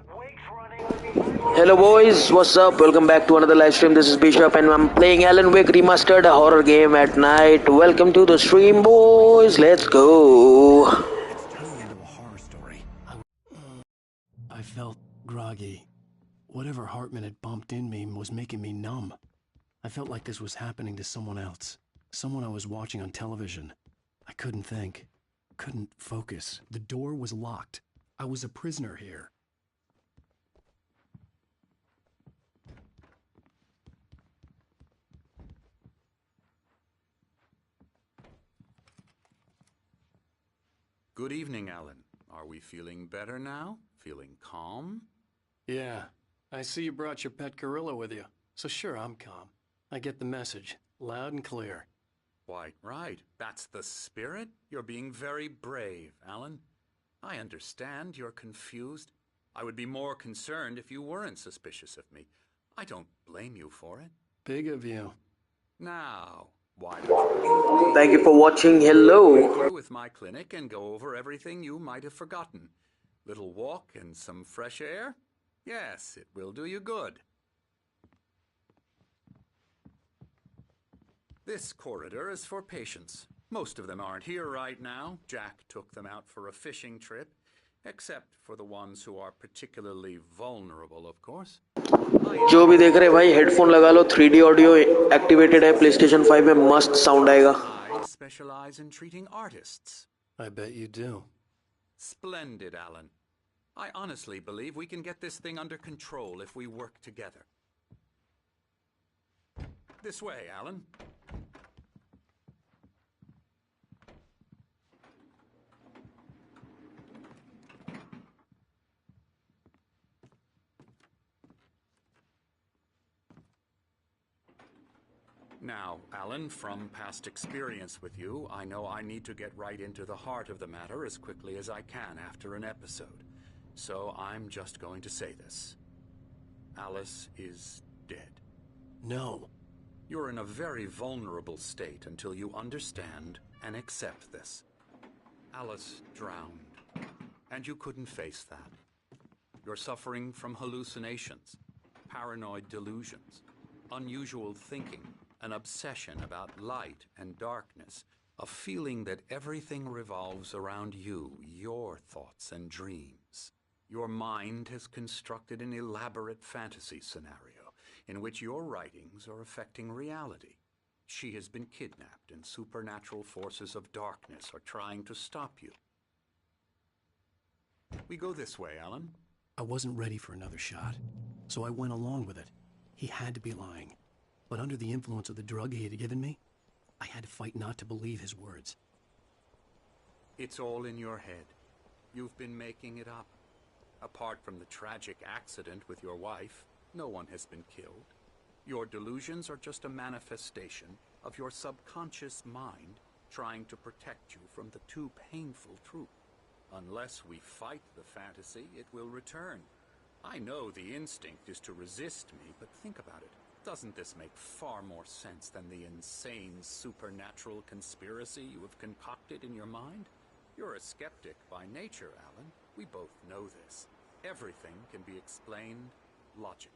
Hello boys, what's up? Welcome back to another live stream. This is Bishop and I'm playing Alan Wake Remastered, a horror game at night. Welcome to the stream boys, let's go. It's turning into a horror story. I felt groggy. Whatever Hartman had bumped in me was making me numb. I felt like this was happening to someone else. Someone I was watching on television. I couldn't think. Couldn't focus. The door was locked. I was a prisoner here. Good evening, Alan. Are we feeling better now? Feeling calm? Yeah. I see you brought your pet gorilla with you. So sure, I'm calm. I get the message. Loud and clear. Quite right. That's the spirit. You're being very brave, Alan. I understand you're confused. I would be more concerned if you weren't suspicious of me. I don't blame you for it. Big of you. Now, why don't you leave me? Thank you for watching. Hello. With my clinic and go over everything you might have forgotten. Little walk and some fresh air? Yes, it will do you good. This corridor is for patients. Most of them aren't here right now. Jack took them out for a fishing trip, except for the ones who are particularly vulnerable, of course. जो भी देख रहे भाई headphone लगा लो 3D audio activated है PlayStation 5 में मस्त sound आएगा. I specialize in treating artists. I bet you do. Splendid, Alan. I honestly believe we can get this thing under control if we work together. This way, Alan. Now, Alan, from past experience with you, I know I need to get right into the heart of the matter as quickly as I can after an episode. So I'm just going to say this. Alice is dead. No. You're in a very vulnerable state until you understand and accept this. Alice drowned, and you couldn't face that. You're suffering from hallucinations, paranoid delusions, unusual thinking, an obsession about light and darkness, a feeling that everything revolves around you, your thoughts and dreams. Your mind has constructed an elaborate fantasy scenario in which your writings are affecting reality. She has been kidnapped and supernatural forces of darkness are trying to stop you. We go this way, Alan. I wasn't ready for another shot, so I went along with it. He had to be lying. But under the influence of the drug he had given me, I had to fight not to believe his words. It's all in your head. You've been making it up. Apart from the tragic accident with your wife, no one has been killed. Your delusions are just a manifestation of your subconscious mind trying to protect you from the too painful truth. Unless we fight the fantasy, it will return. I know the instinct is to resist me, but think about it. Doesn't this make far more sense than the insane supernatural conspiracy you have concocted in your mind? You're a skeptic by nature, Alan. We both know this. Everything can be explained logically.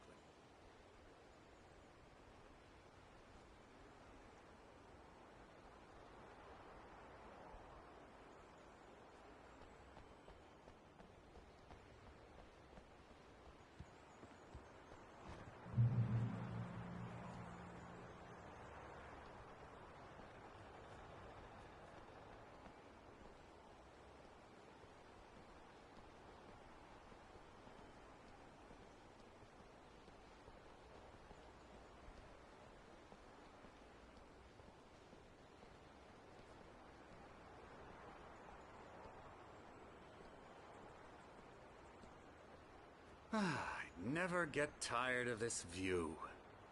I never get tired of this view.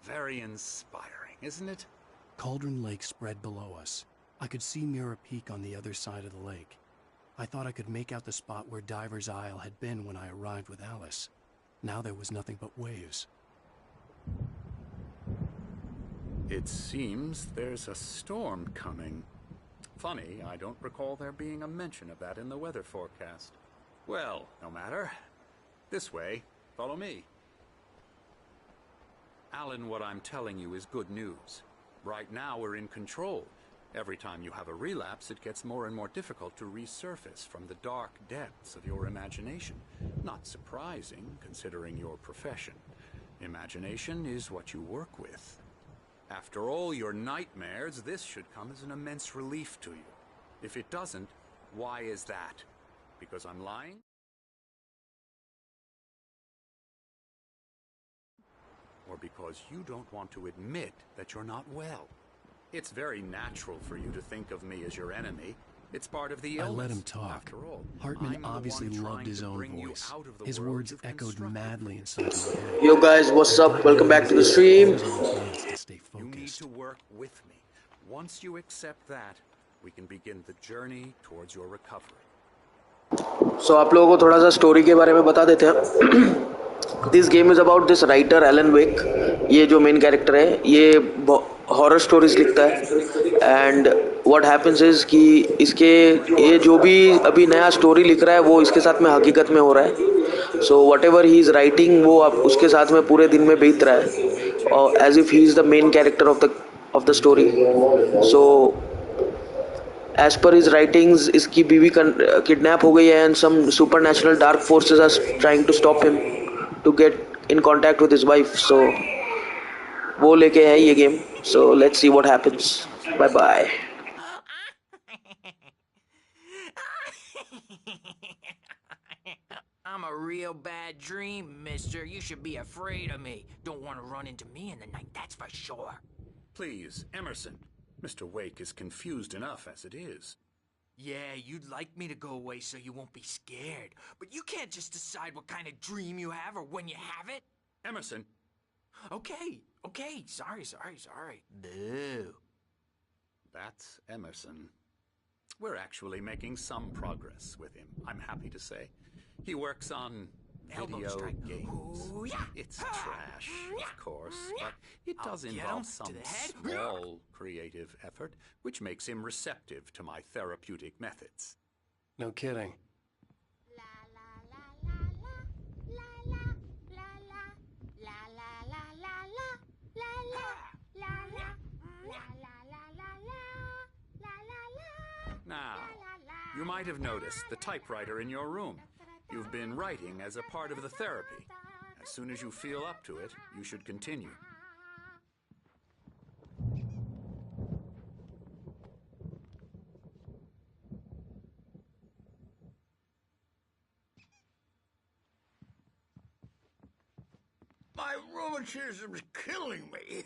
Very inspiring, isn't it? Cauldron Lake spread below us. I could see Mirror Peak on the other side of the lake. I thought I could make out the spot where Diver's Isle had been when I arrived with Alice. Now there was nothing but waves. It seems there's a storm coming. Funny, I don't recall there being a mention of that in the weather forecast. Well, no matter. This way. Follow me. Alan, what I'm telling you is good news. Right now we're in control. Every time you have a relapse, it gets more and more difficult to resurface from the dark depths of your imagination. Not surprising, considering your profession. Imagination is what you work with. After all your nightmares, this should come as an immense relief to you. If it doesn't, why is that? Because I'm lying? Or because you don't want to admit that you're not well? It's very natural for you to think of me as your enemy. It's part of the illness. I let him talk. After all, Hartman obviously loved his own voice. His words echoed madly inside my head. Yo guys, what's up? Welcome back to the stream. You need to work with me. Once you accept that, we can begin the journey towards your recovery. So आप लोगों को थोड़ा सा story के बारे में बता देते हैं. This game is about this writer Alan Wake. ये जो मेन कैरेक्टर है ये हॉरर स्टोरीज लिखता है एंड व्हाट हैपेंस इज कि इसके ये जो भी अभी नया स्टोरी लिख रहा है वो इसके साथ में हकीकत में हो रहा है. So what ever he is writing वो आप उसके साथ में पूरे दिन में बीत रहा है और as if he is the main character of the story. So as per his writings इसकी बीवी किडनैप हो गई है and some supernatural dark forces are trying to stop him to get in contact with his wife. So वो लेके है ये game. So let's see what happens. Bye bye. I'm a real bad dream, mister. You should be afraid of me. Don't want to run into me in the night, that's for sure. Please, Emerson. Mr. Wake is confused enough as it is. Yeah, you'd like me to go away so you won't be scared. But you can't just decide what kind of dream you have or when you have it. Emerson. Okay. Sorry. Boo. That's Emerson. We're actually making some progress with him, I'm happy to say. He works on video games. Ooh, yeah. It's trash, of course, but it does involve some small creative effort, which makes him receptive to my therapeutic methods. No kidding. Now, you might have noticed the typewriter in your room. You've been writing as a part of the therapy. As soon as you feel up to it, you should continue. My rheumatism's killing me.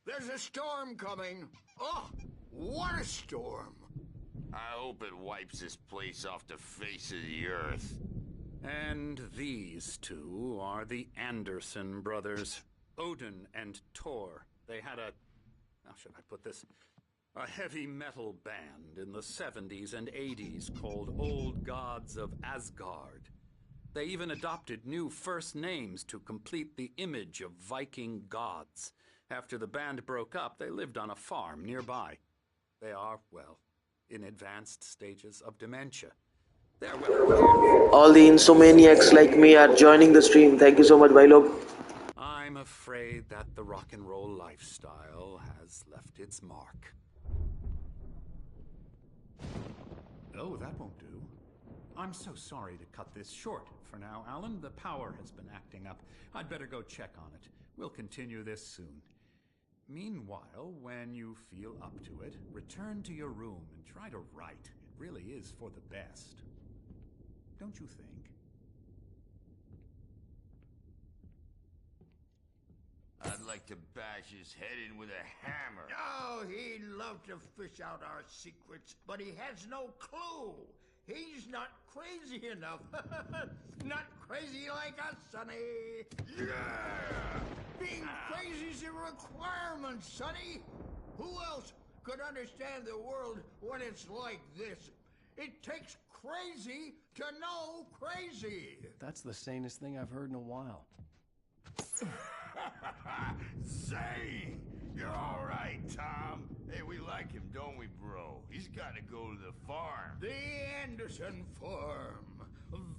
There's a storm coming. Oh, what a storm. I hope it wipes this place off the face of the earth. And these two are the Anderson brothers, Odin and Thor. They had how should I put this? A heavy metal band in the 70s and 80s called Old Gods of Asgard. They even adopted new first names to complete the image of Viking gods. After the band broke up, they lived on a farm nearby. They are, well, in advanced stages of dementia. They're well aware. All the insomniacs like me are joining the stream. Thank you so much, bhai log. I'm afraid that the rock and roll lifestyle has left its mark. Oh, that won't do. I'm so sorry to cut this short for now, Alan. The power has been acting up. I'd better go check on it. We'll continue this soon. Meanwhile, when you feel up to it, return to your room and try to write. It really is for the best. Don't you think? I'd like to bash his head in with a hammer. Oh, he'd love to fish out our secrets, but he has no clue. He's not crazy enough. Not crazy like us, Sonny. Yeah! Being crazy's a requirement, Sonny. Who else could understand the world when it's like this? It takes crazy to know crazy. That's the sanest thing I've heard in a while. Zane! You're all right, Tom. Hey, we like him, don't we, bro? He's got to go to the farm. The Anderson Farm.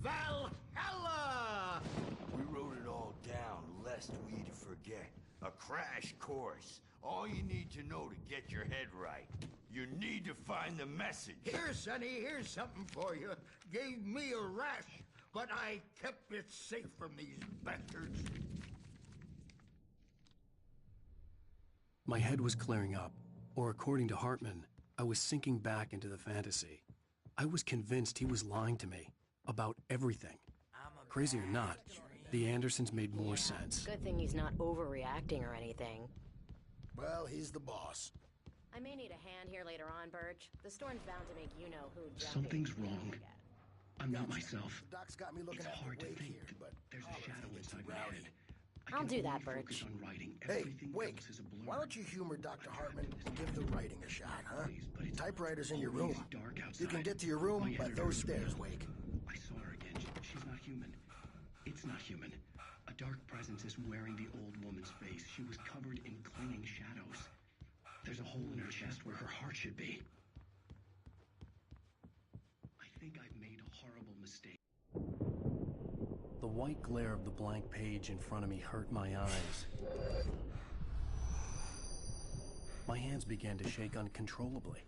Valhalla! We rode down lest we forget. A crash course. All you need to know to get your head right. You need to find the message. Here, Sonny, here's something for you. Gave me a rash, but I kept it safe from these bastards. My head was clearing up, or according to Hartman, I was sinking back into the fantasy. I was convinced he was lying to me about everything. Crazy or not, the Andersons made more sense. Good thing he's not overreacting or anything. Well, he's the boss. I may need a hand here later on, Birch. The storm's bound to make you-know-who jump. Something's wrong. I'm not myself. The doc's got me looking It's at hard the to wake think. here, but There's a shadow inside my rowdy. head. I'll do that, only Birch. focus on writing. Hey, Everything Wake, else is a blur. why don't you humor Dr. Hartman and give the writing a shot, huh? Please, but it's Typewriter's in your always room. dark outside. You can get to your room My by editor those is stairs, around. Wake. I saw her again. She's not human. It's not human. A dark presence is wearing the old woman's face. She was covered in clinging shadows. There's a hole in her chest where her heart should be. I think I've made a horrible mistake. The white glare of the blank page in front of me hurt my eyes. My hands began to shake uncontrollably.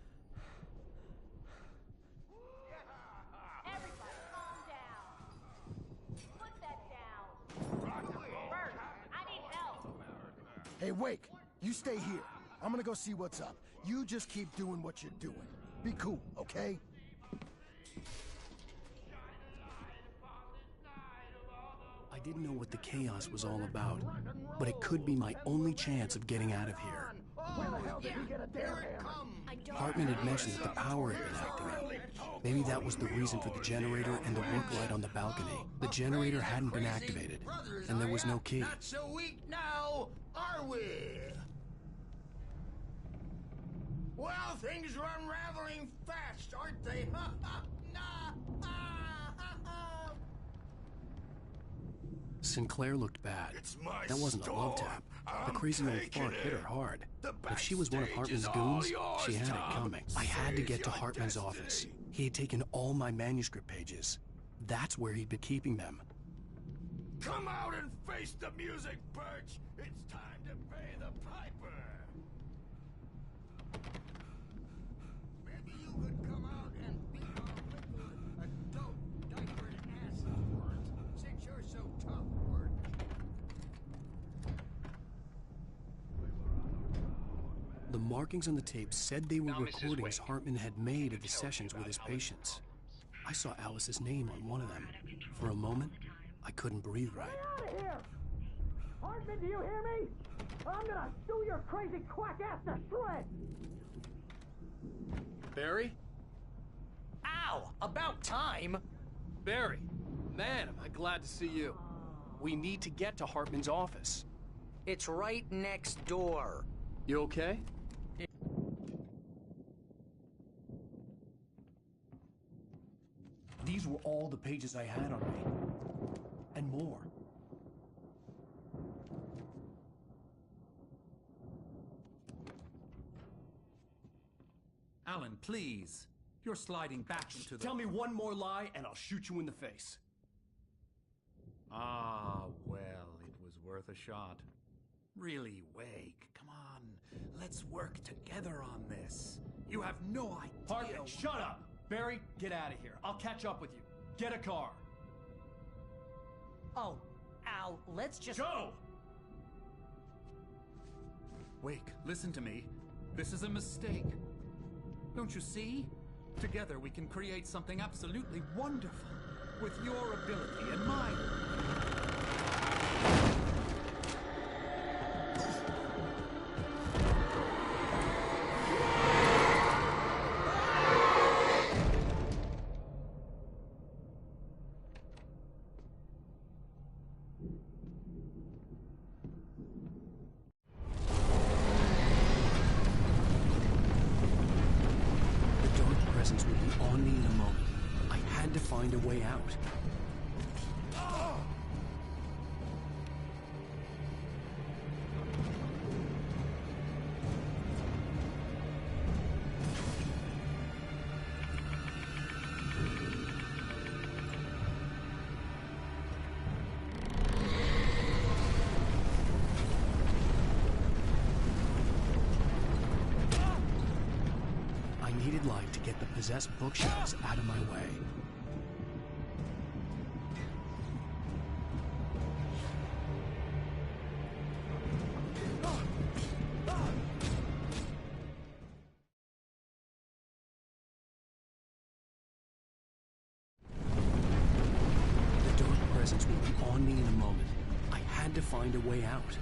Everybody calm down. Put that down. Birch, I need help. Hey, Wake, you stay here. I'm gonna go see what's up. You just keep doing what you're doing. Be cool, okay? I didn't know what the chaos was all about, but it could be my only chance of getting out of here. Where the hell did he get a damn hammer? I don't. Hartman had mentioned that the power had been activated. Maybe that was the reason for the generator and the work light on the balcony. The generator hadn't been activated, and there was no key. Not so weak now, are we? Well, things are unraveling fast, aren't they? Sinclair looked bad. It's my That wasn't a love storm. tap. The I'm crazy old taking fart hit it. her hard. The If she was one of backstage Hartman's is all goons, yours, she had it Tom. coming. I had to get to Seize your Hartman's destiny. office. He had taken all my manuscript pages. That's where he'd been keeping them. Come out and face the music, Birch. It's time to pay the piper. Maybe you could come out and beat our wicked adult diapered asses for us, since you're so tough, Birch. The markings on the tape said they were recordings Hartman had made of the sessions with his patients. I saw Alice's name on one of them. For a moment, I couldn't breathe right. Get out of here! Hartman, do you hear me? I'm gonna chew your crazy quack ass to shreds! Barry? Ow! About time! Barry! Man, am I glad to see you. We need to get to Hartman's office. It's right next door. You okay? These were all the pages I had on me. And more. Alan, please. You're sliding back into the... Tell me one more lie and I'll shoot you in the face. Ah, well, it was worth a shot. Really, Wake, come on. Let's work together on this. You have no idea... Hartman, shut up! Barry, get out of here. I'll catch up with you. Get a car. Oh, Al, let's just... Go! Wake, listen to me. This is a mistake. Don't you see? Together we can create something absolutely wonderful. With your ability and mine. The dark presence would be on me in a moment. I had to find a way out. I'd like to get the possessed bookshelves out of my way. The dark presence will be on me in a moment. I had to find a way out.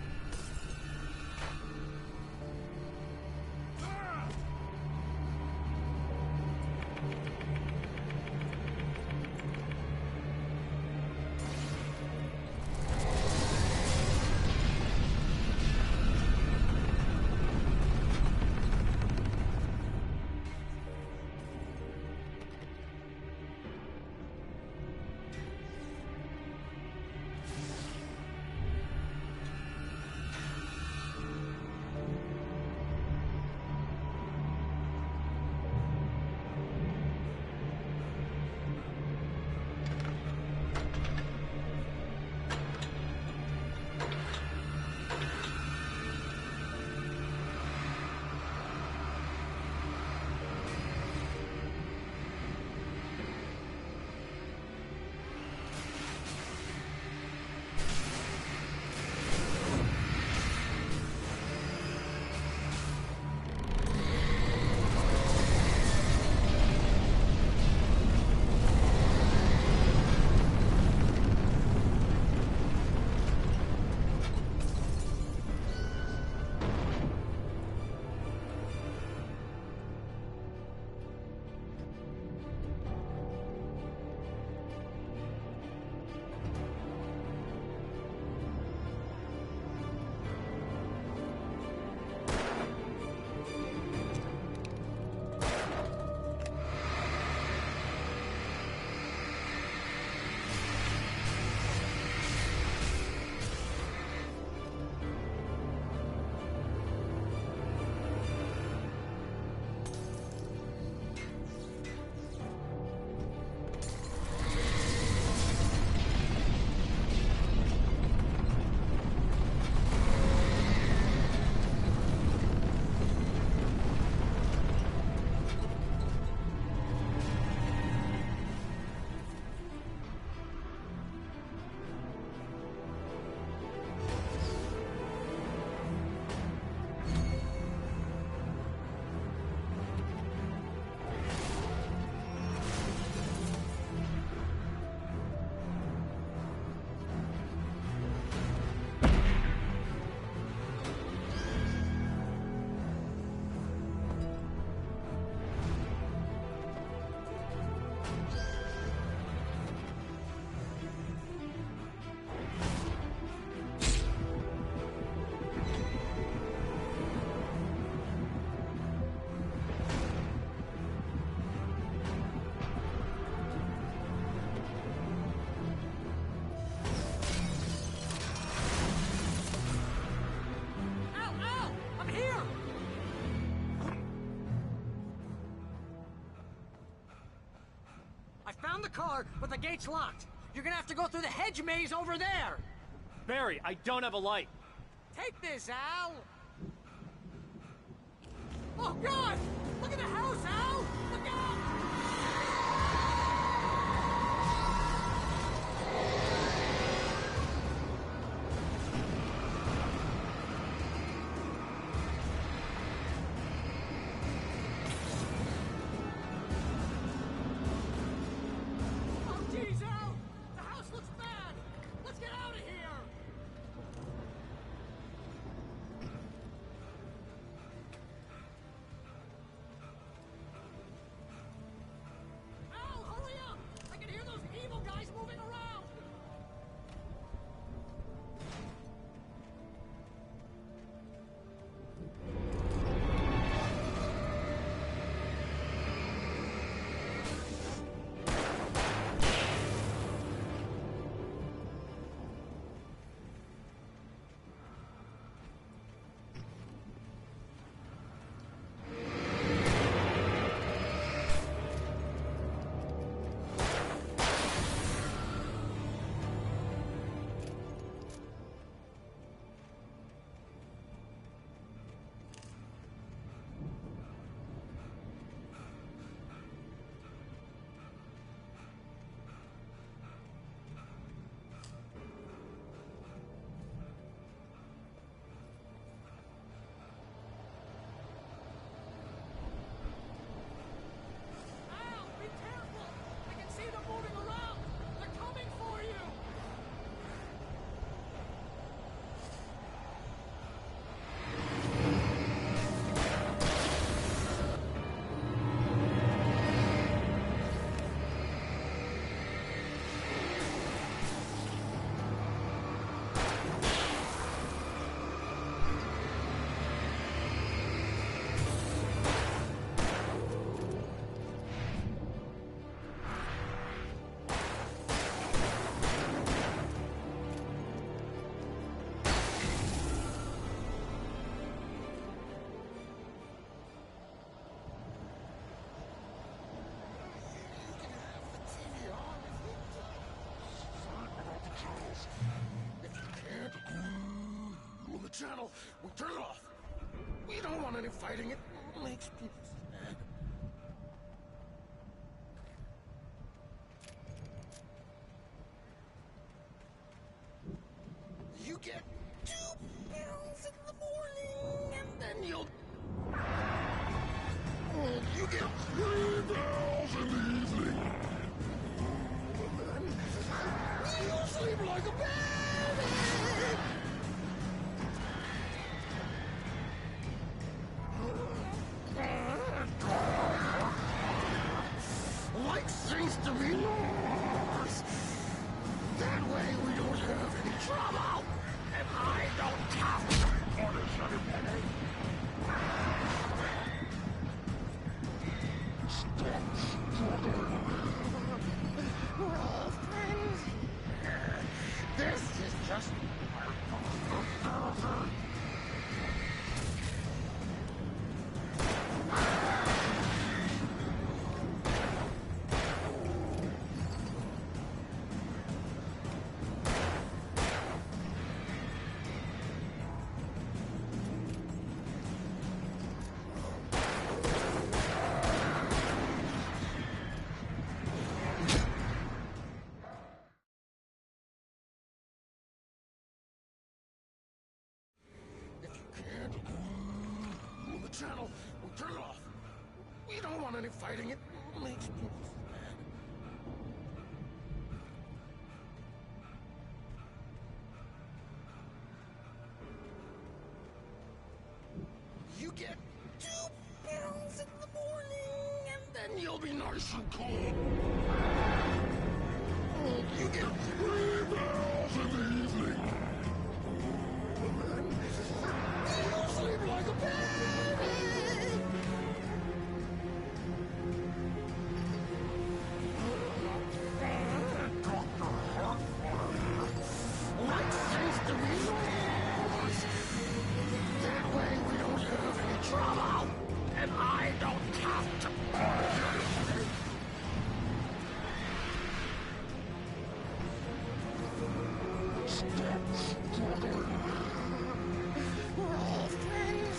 Found the car, but the gate's locked. You're gonna have to go through the hedge maze over there. Barry, I don't have a light. Take this, Al. Oh, God! Look at the house, Al! Look out! channel. We'll turn it off. We don't want any fighting. It makes people sad. You get 2 pills in the morning, and then you'll... You get 3 pills in the evening. And then you sleep like a baby. Like seems to be yours. That way we don't have any trouble. And I don't have to order sugar penny. Stop struggling. We're all friends. This is just... Channel. We'll turn it off. We don't want any fighting. It makes people sad. You get 2 pills in the morning, and then you'll be nice and calm. You get 3 pills in the evening. And then you'll sleep like a baby. Like seems to be yours. That way we don't have any trouble. And I don't have to order. Stop struggling. We're all friends.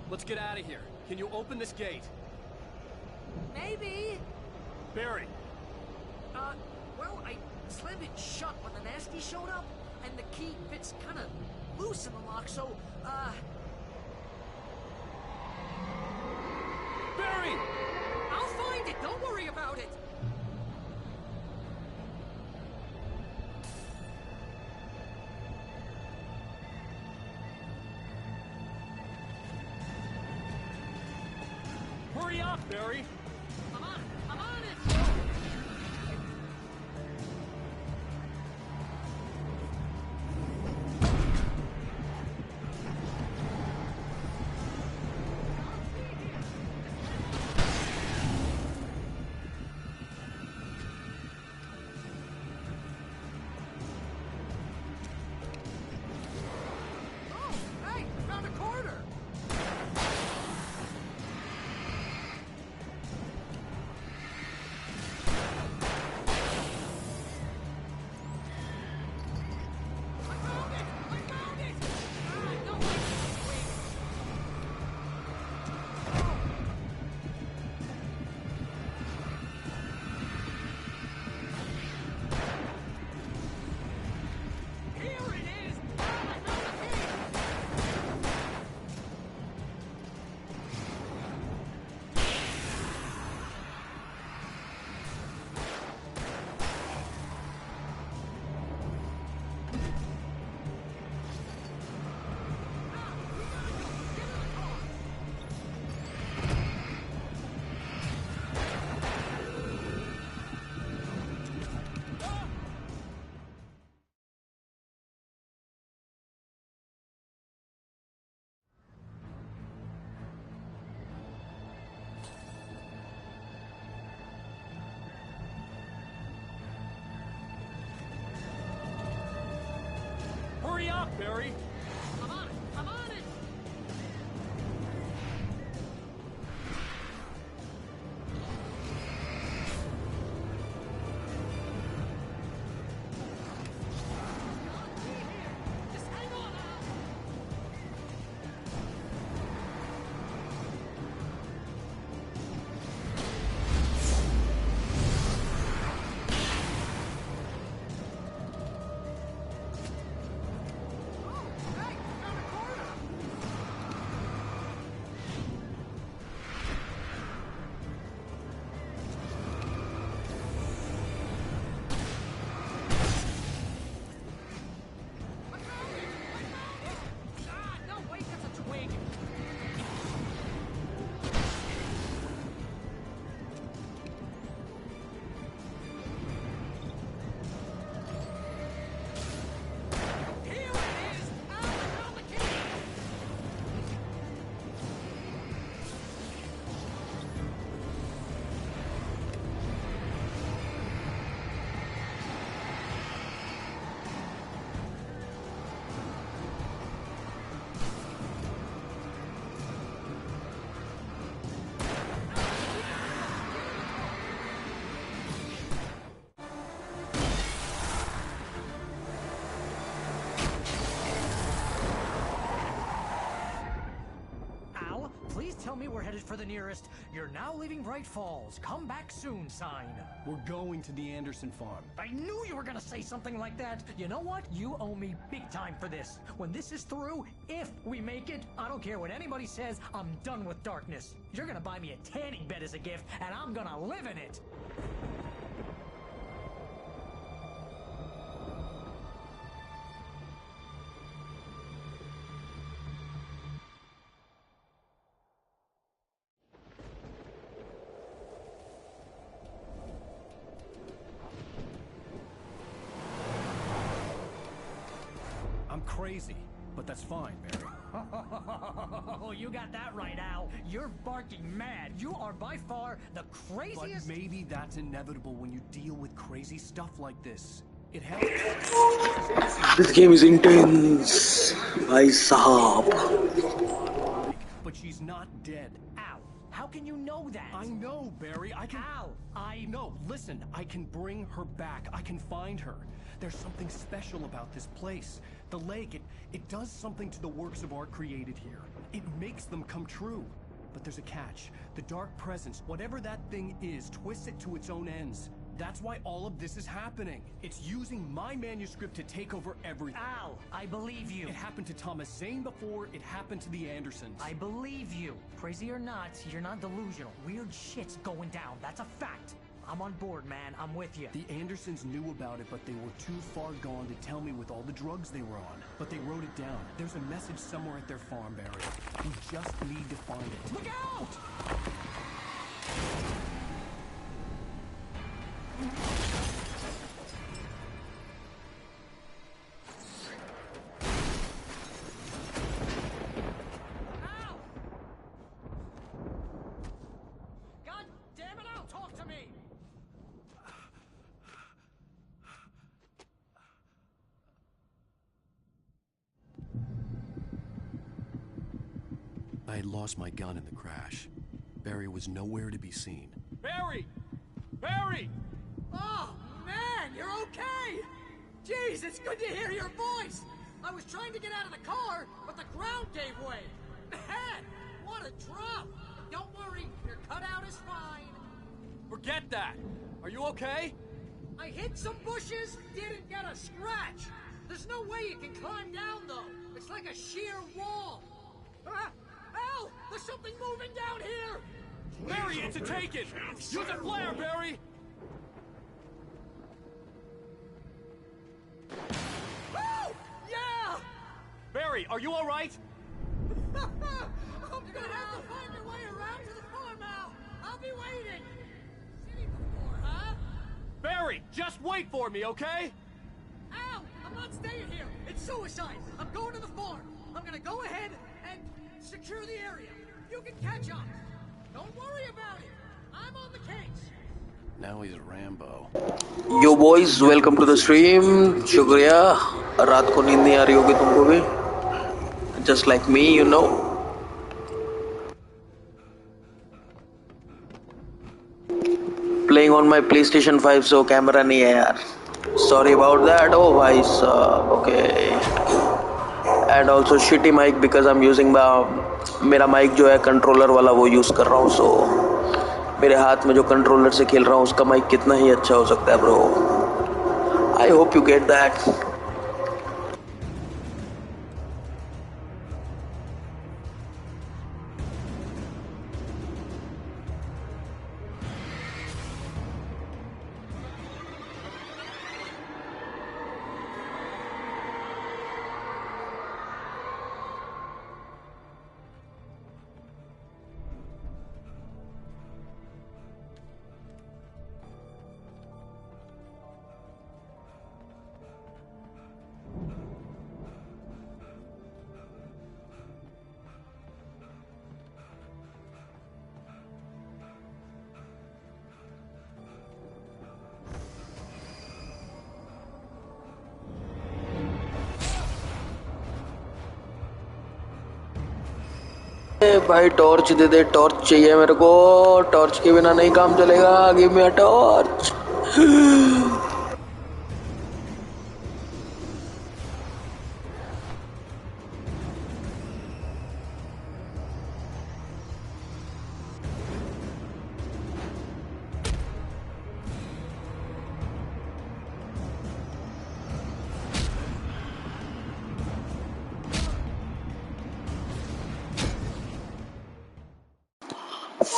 Let's get out of here. Can you open this gate? Maybe. Barry! Well, I slammed it shut when the nasty showed up, and the key fits kind of loose in the lock, so, Barry! I'll find it. Don't worry about it. Hurry up, Barry! I'm on it. I'm on it. Oh, hey, found a corner. Hurry up, Barry! I'm on it. I'm on it. Just hang on, Al. Please tell me we're headed for the nearest "You're now leaving Bright Falls. Come back soon" sign. We're going to the Anderson farm. I knew you were gonna say something like that. You know what? You owe me big time for this. When this is through, if we make it, I don't care what anybody says, I'm done with darkness. You're gonna buy me a tanning bed as a gift, and I'm gonna live in it. I'm crazy, but that's fine, Barry. Oh, you got that right, Al. You're barking mad. You are by far the craziest... But maybe that's inevitable when you deal with crazy stuff like this. It helps. This game is intense, bhai sahab. But she's not dead. Al, How can you know that? I know, Barry. I can... Al, No, listen. I can bring her back. I can find her. There's something special about this place. The lake, it does something to the works of art created here. It makes them come true. But there's a catch. The dark presence, whatever that thing is, twists it to its own ends. That's why all of this is happening. It's using my manuscript to take over everything. Al, I believe you. It happened to Thomas Zane before, it happened to the Andersons. I believe you. Crazy or not, you're not delusional. Weird shit's going down. That's a fact. I'm on board, man. I'm with you. The Andersons knew about it, but they were too far gone to tell me with all the drugs they were on. But they wrote it down. There's a message somewhere at their farm, Barry. We just need to find it. Look out! God damn it, Al, talk to me! I had lost my gun in the crash. Barry was nowhere to be seen. Barry! Barry! Oh, man, you're okay! Jeez, it's good to hear your voice! I was trying to get out of the car, but the ground gave way! Man, what a drop! Don't worry, your cutout is fine. Forget that! Are you okay? I hit some bushes, didn't get a scratch! There's no way you can climb down, though. It's like a sheer wall. Al, there's something moving down here! Barry, it's a taken! Use a flare, Barry! Oh, yeah! Barry, are you alright? I'm gonna have to find your way around to the farm, Al. I'll be waiting. City before, huh? Barry, just wait for me, okay? Al, I'm not staying here. It's suicide. I'm going to the farm. I'm gonna go ahead and secure the area. You can catch up. Don't worry about it. I'm on the case. Now he's Rambo. Yo boys, welcome to the stream. शुक्रिया. रात को नींद नहीं आ रही होगी तुमको भी. Just like me, you know. Playing on my PlayStation 5, so camera नहीं है यार. Sorry about that. Oh भाई साहब. Okay. And also shitty mic because I'm using मेरा mic जो है कंट्रोलर वाला वो यूज कर रहा हूँ. So मेरे हाथ में जो कंट्रोलर से खेल रहा हूँ उसका माइक कितना ही अच्छा हो सकता है bro. I hope you get that. भाई टॉर्च दे दे. टॉर्च चाहिए मेरे को. टॉर्च के बिना नहीं काम चलेगा. Give me a torch.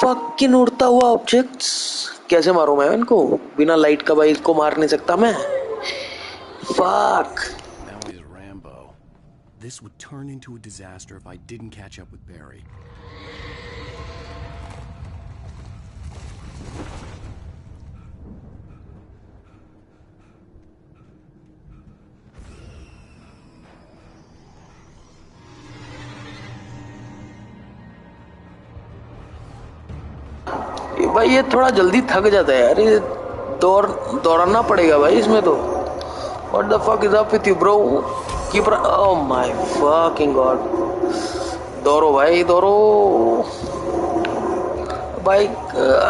Fucking उड़ता हुआ ऑब्जेक्ट्स. कैसे मारूं मैं इनको? बिना लाइट का भाई इसको मार नहीं सकता मैं. Fuck. Now he's Rambo. This would turn into a disaster if I didn't catch up with Barry. भाई ये थोड़ा जल्दी थक जाता है यार. ये दौड़ना पड़ेगा भाई इसमें तो. What the fuck is up with you bro? Keep oh my fucking god. दौड़ो भाई दौड़ो. my god.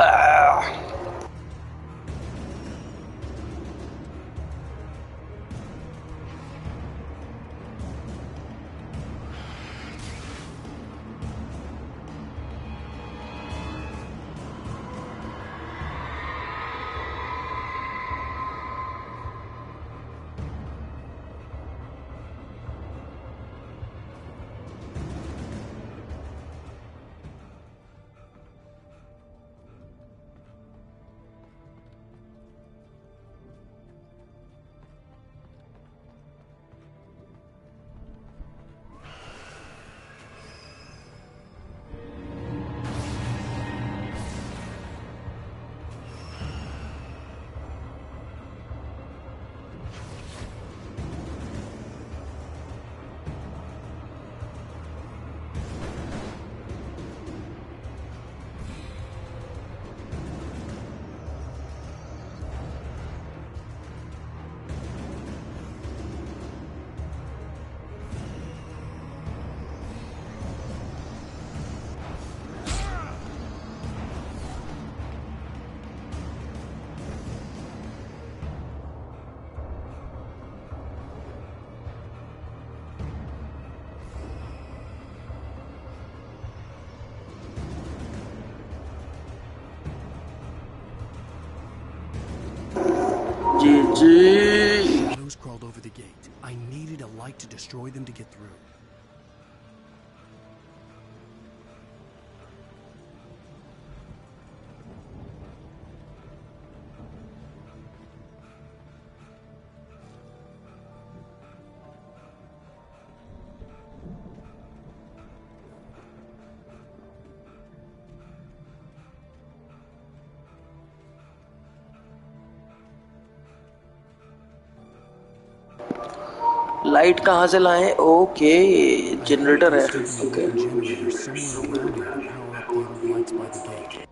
GG. Shadows crawled over the gate. I needed a light to destroy them to get through. Light कहाँ से लाएं? Okay, generator है. Okay. Generator somewhere around here to power up the old lights by the gate.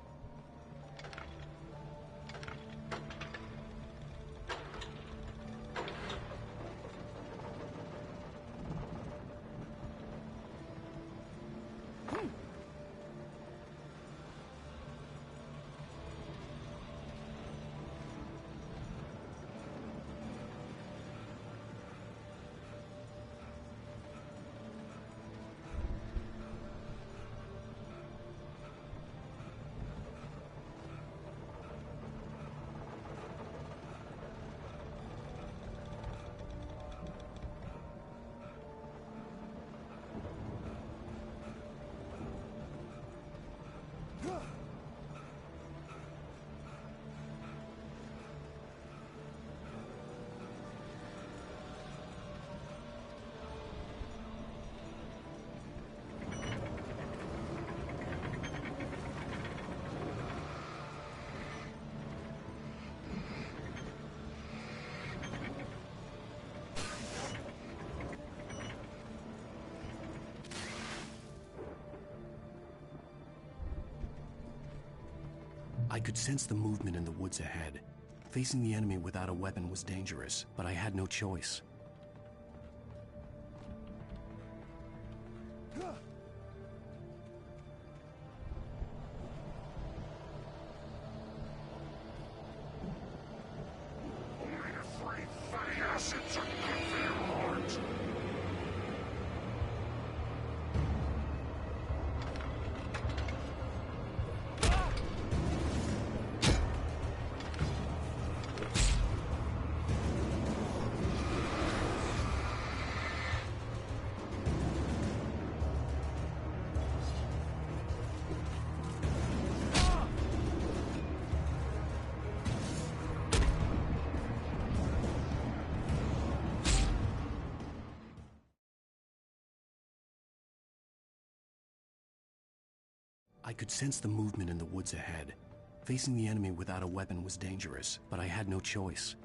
I could sense the movement in the woods ahead. Facing the enemy without a weapon was dangerous, but I had no choice. I could sense the movement in the woods ahead. Facing the enemy without a weapon was dangerous, but I had no choice.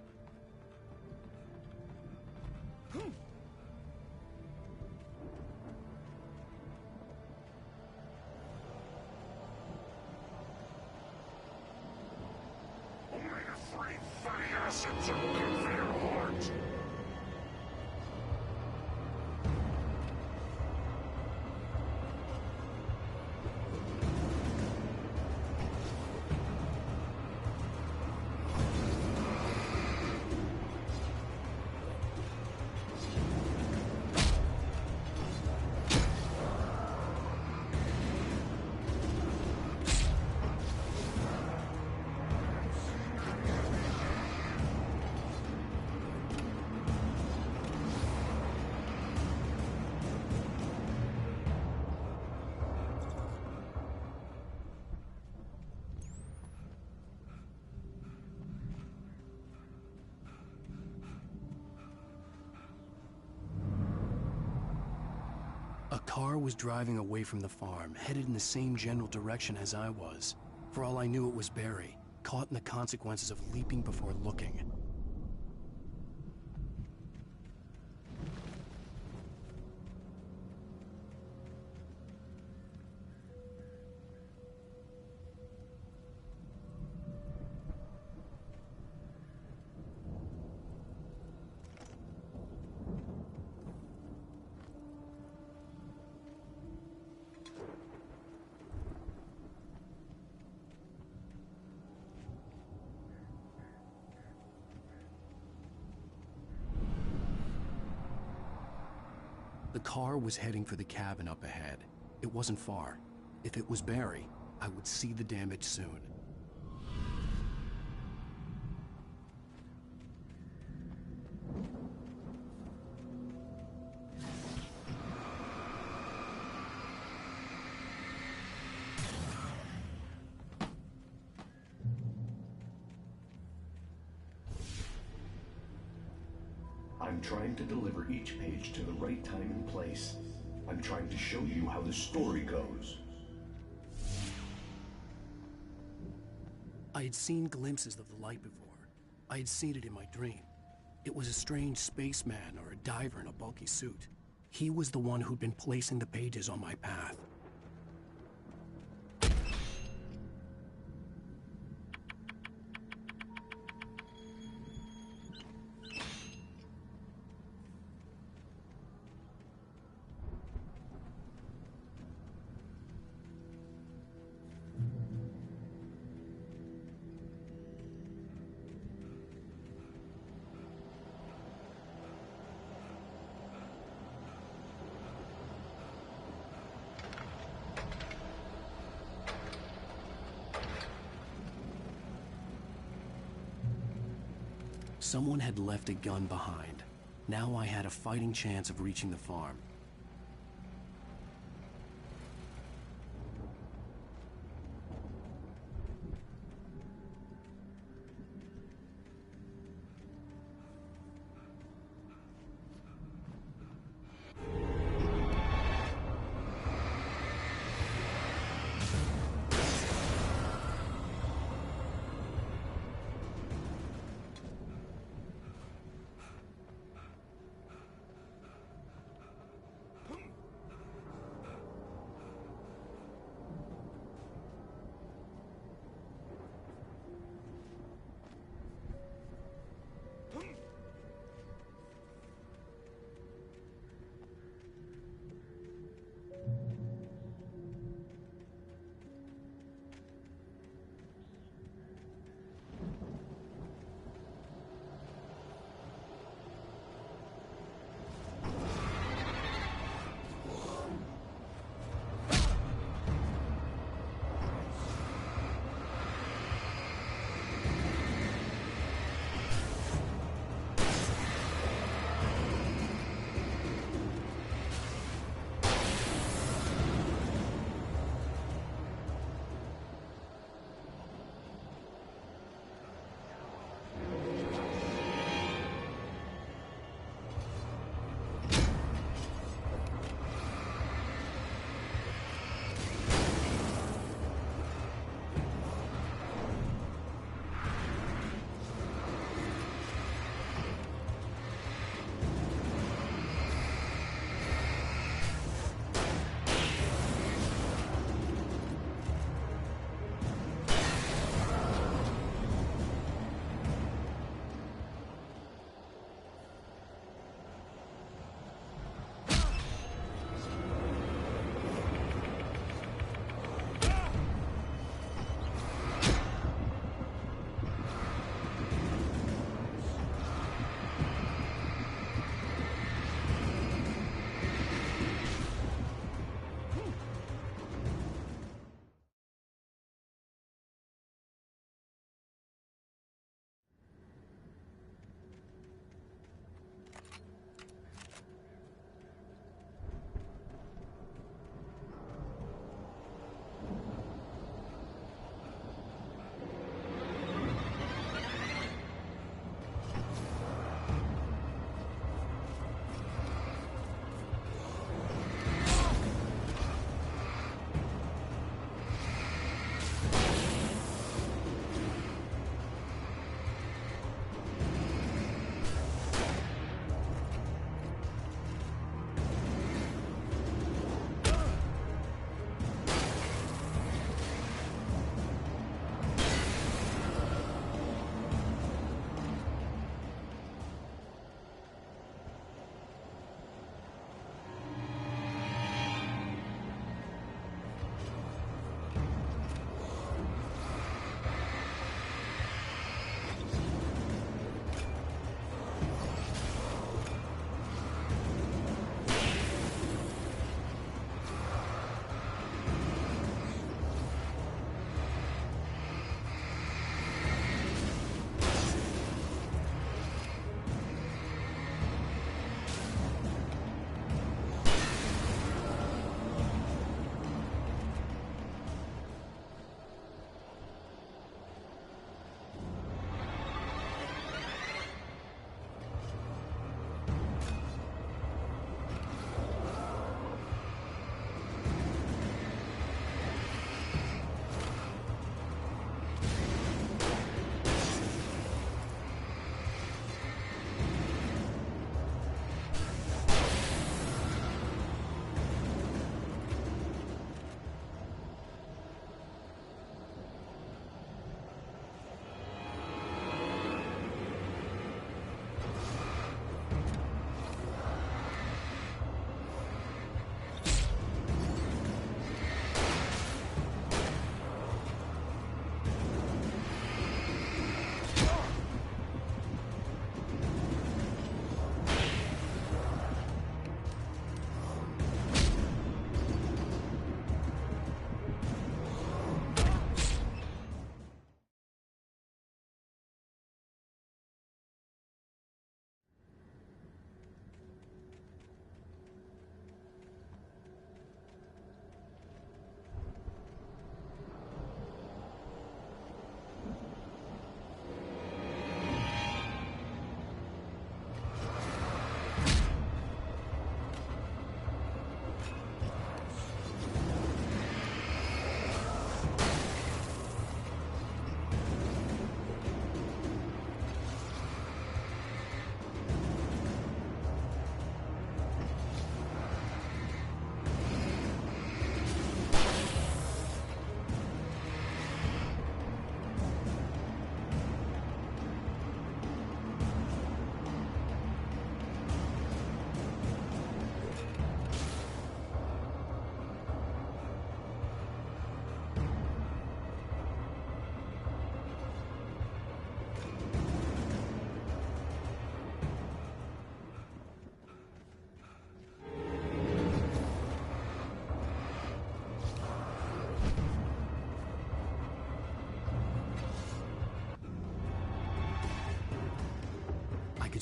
car was driving away from the farm, headed in the same general direction as I was. For all I knew, it was Barry, caught in the consequences of leaping before looking. The car was heading for the cabin up ahead. It wasn't far. If it was Barry, I would see the damage soon. I'm trying to deliver each page to the right time and place. I'm trying to show you how the story goes. I had seen glimpses of the light before. I had seen it in my dream. It was a strange spaceman or a diver in a bulky suit. He was the one who'd been placing the pages on my path. Someone had left a gun behind. Now I had a fighting chance of reaching the farm.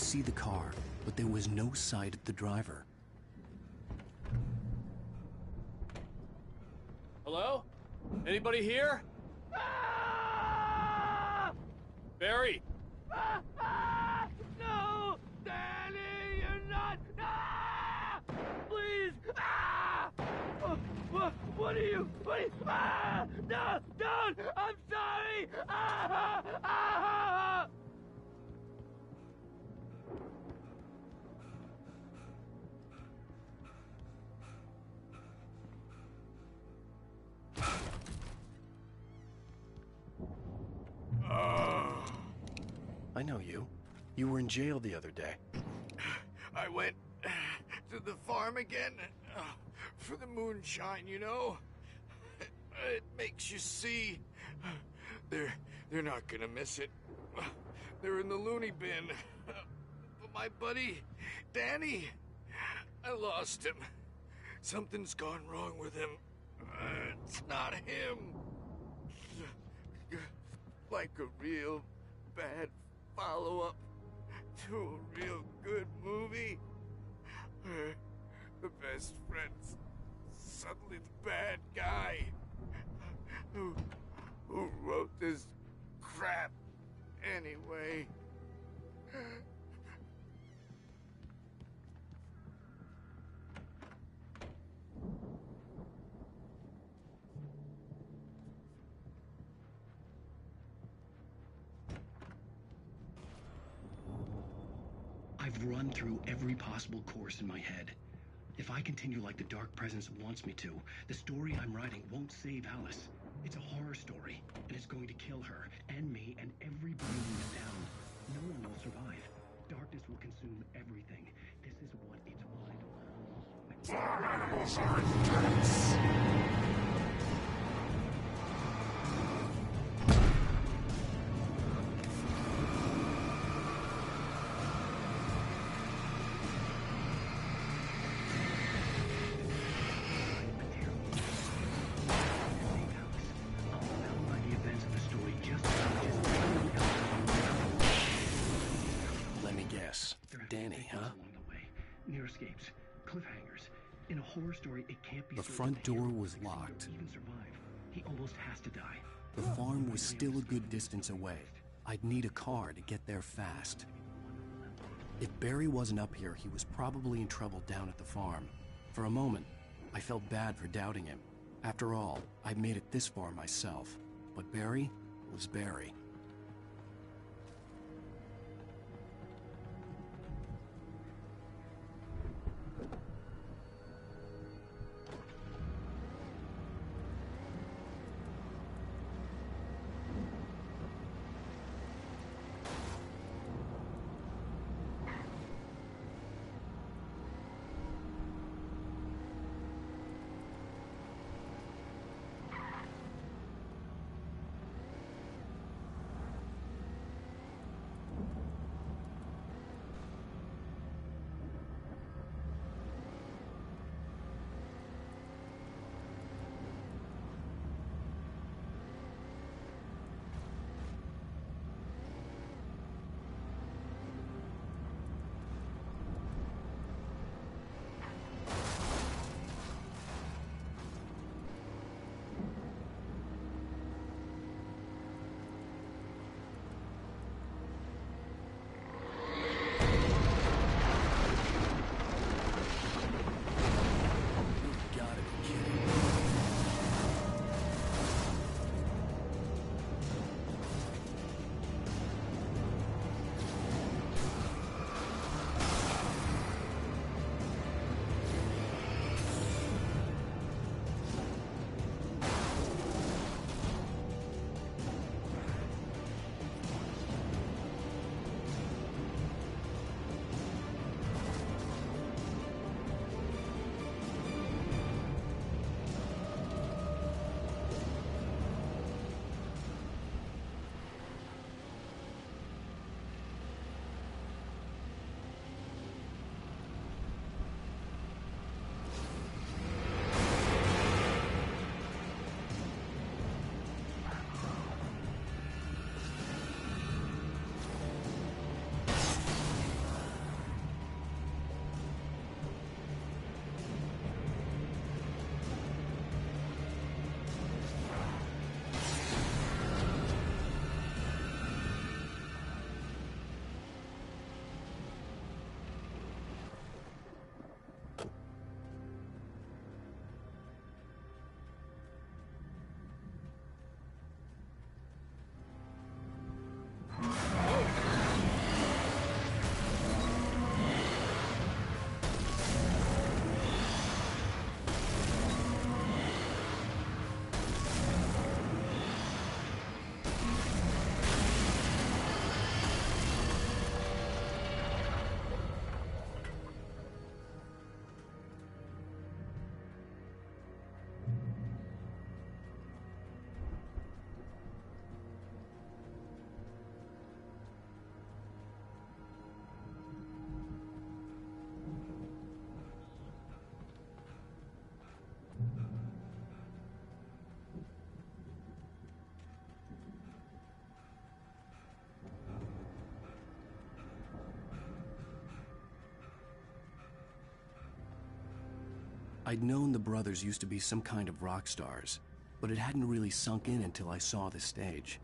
could see the car, but there was no sight of the driver. Hello? Anybody here? Barry! No! Danny, you're not! Please! What are you? No! Don't! I'm sorry! I know you. You were in jail the other day. I went to the farm again for the moonshine, you know? It makes you see. They're not gonna miss it. They're in the loony bin. But my buddy, Danny, I lost him. Something's gone wrong with him. It's not him. Like a real bad follow-up to a real good movie. The best friend's suddenly the bad guy. Who wrote this crap anyway? I've run through every possible course in my head. If I continue like the Dark Presence wants me to, the story I'm writing won't save Alice. It's a horror story, and it's going to kill her, and me, and everybody in this town. No one will survive. Darkness will consume everything. This is what it's Danny, huh? Along the way. Near escapes, cliffhangers. In a horror story, it can't be. The front door was locked. Even survive. He almost has to die. The farm was still a good distance away. I'd need a car to get there fast. If Barry wasn't up here, he was probably in trouble down at the farm. For a moment, I felt bad for doubting him. After all, I'd made it this far myself. But Barry was Barry. I'd known the brothers used to be some kind of rock stars, but it hadn't really sunk in until I saw the stage.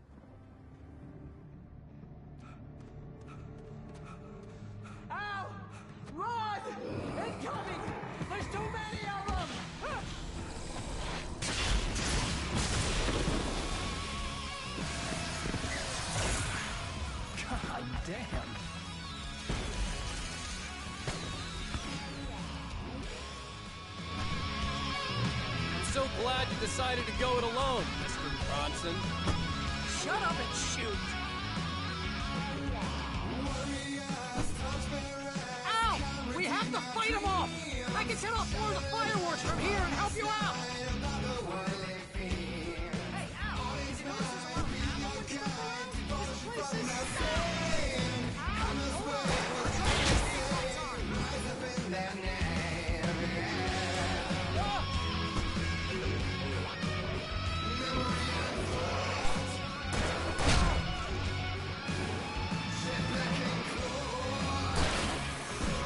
Ow! Run! Incoming! There's too many of them! God damn! I'm so glad you decided to go it alone, Mr. Bronson. Shut up and shoot! Ow! We have to fight them off! I can set off more of the fireworks from here and help you out! Hey, ow! Did you notice there's a lot of ammo and stuff around? This place is stacked! Ow! Hold on! I'll try to get the stage lights on! Whoa!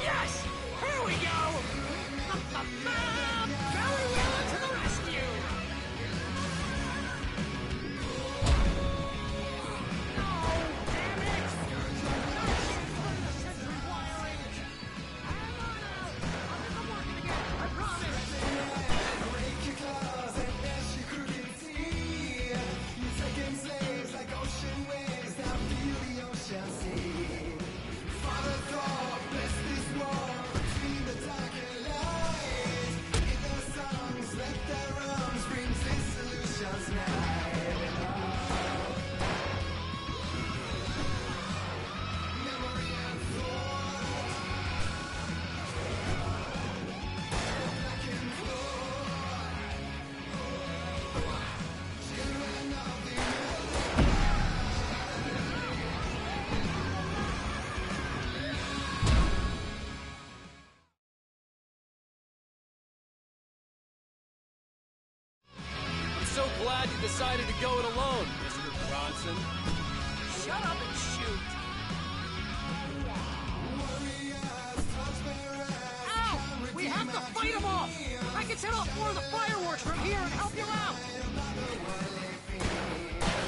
Yes! Here we go! Very well to the rescue! No! Damn it! The sentry wiring! Hang on out! I'll get them working again! I promise! Break your claws and dash your crooked teeth. You're taking slaves like ocean waves that feel the ocean sea. Father thought, bless this war between the dark and light. In their songs, let their arms bring dissolution's night. Memory and thought. Black and children of the I'm so glad you decided to go it alone, Mr. Bronson. Shut up and shoot! Ow! We have to fight them off! I can set off more of the fireworks from here and help you out!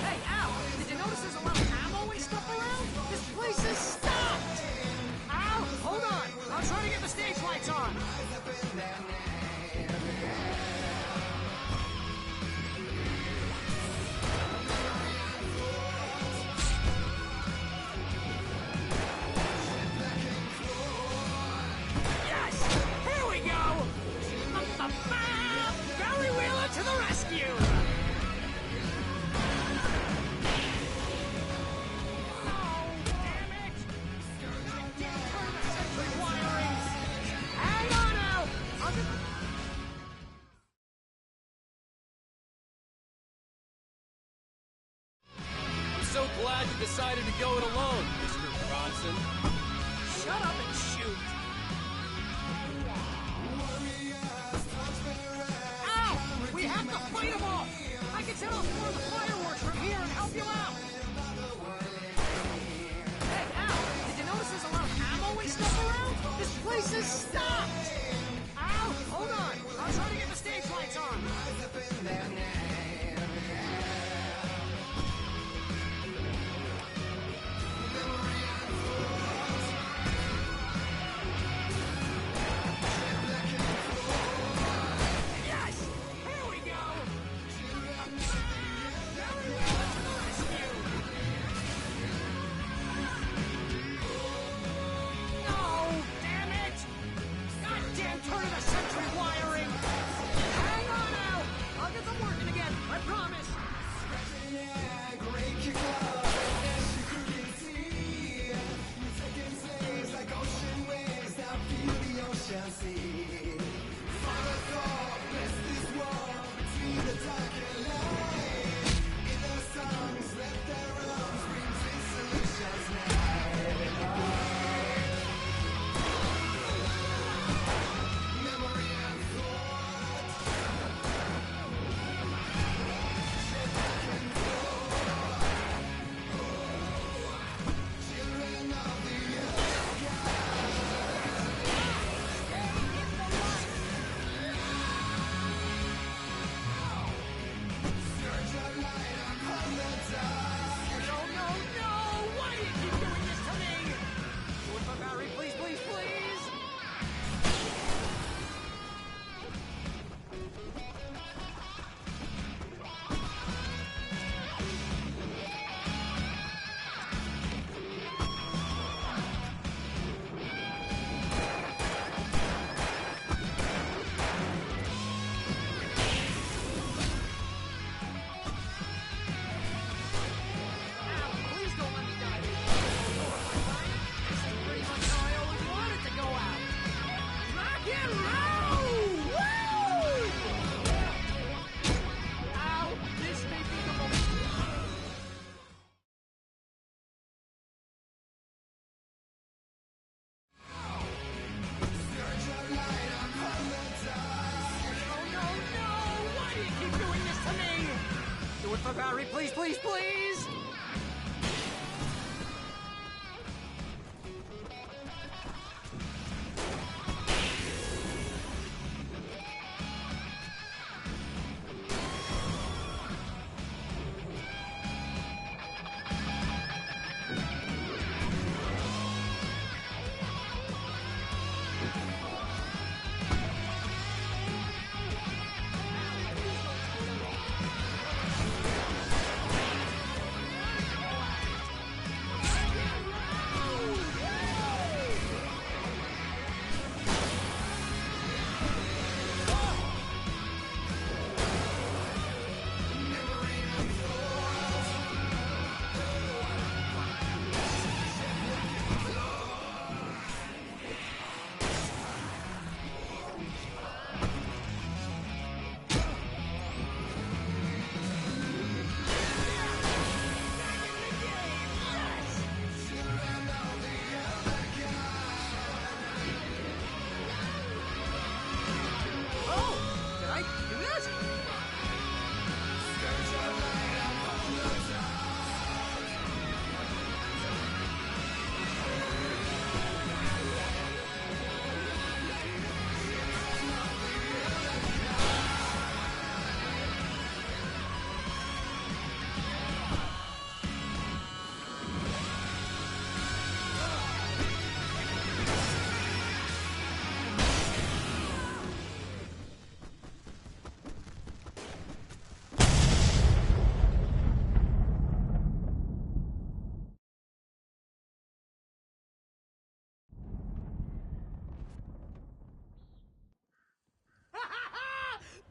Hey, ow! Did you notice there's a lot of ammo and stuff around? This place is stocked! Ow! Hold on! I'll try to get the stage lights on! Yes! Here we go! Barry Wheeler to the rescue! No! Damn it! I can't turn the sentry wirings! Hang on out! I'll just... I'm so glad you decided to go it alone, Mr. Bronson. Shut up and shoot! Ow! We have to fight them off! I can set off more of the fireworks from here and help you out! Hey, ow! Did you notice there's a lot of ammo and stuff around? This place is stocked! Ow! Hold on! I'll try to get the stage lights on! my battery, please, please, please!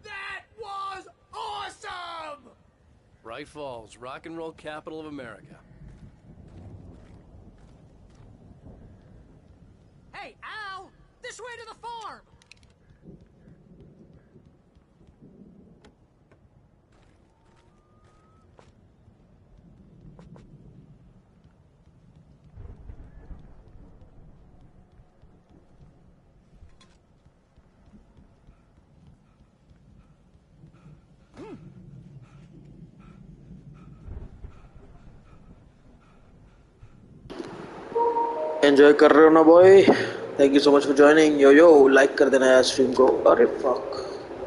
That was awesome! Bright Falls, rock and roll capital of America. Hey, Al! This way to the farm! Enjoy कर रहे हो ना boy? Thank you so much for joining. Yo yo like कर देना यार stream को। अरे fuck,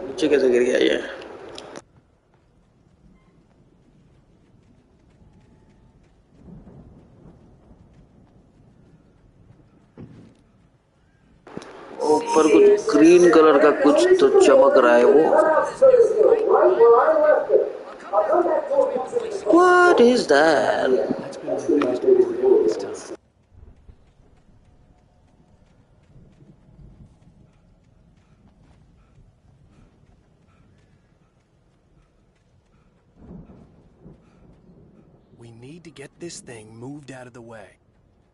नीचे कैसे गिर गया ये? ऊपर कुछ ग्रीन कलर का कुछ तो चमक रहा है वो। What is that? That's been my biggest worry all this time. We need to get this thing moved out of the way.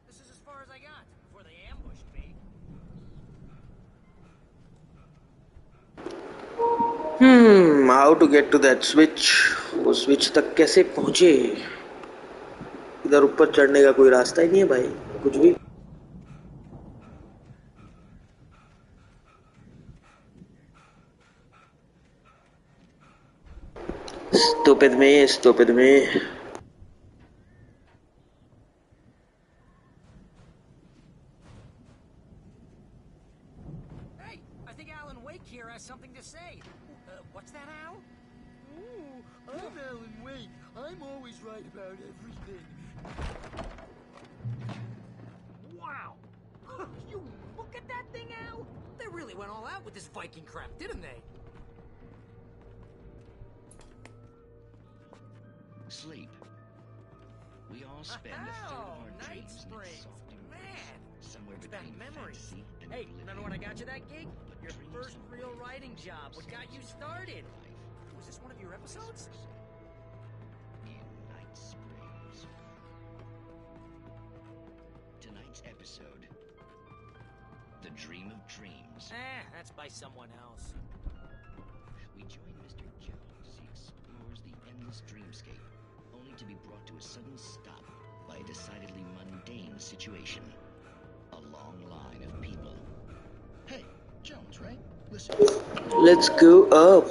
This is as far as I got before they ambushed me. How to get to that switch? वो switch तक कैसे पहुंचे? इधर ऊपर चढ़ने का कोई रास्ता ही नहीं है भाई, कुछ भी। Stupid me, stupid me. Hey, I think Alan Wake here has something to say. What's that, Al? Ooh, I'm Alan Wake. I'm always right about everything. Wow! You look at that thing, Al! They really went all out with this Viking crap, didn't they? Sleep. We all spend a third of our Night dreams in Springs. exalting Man, somewhere it's back between memories. fantasy and Hey, oblivion. remember when I got you that gig? But Your dreams first don't real live writing job. What got you started? Was this one of your episodes? In Night Springs. Tonight's episode: The Dream of Dreams. That's by someone else. We join Mr. Jones as he explores the endless dreamscape, only to be brought to a sudden stop by a decidedly mundane situation. A long line of people. Hey, Jones, right? Listen. Let's go up.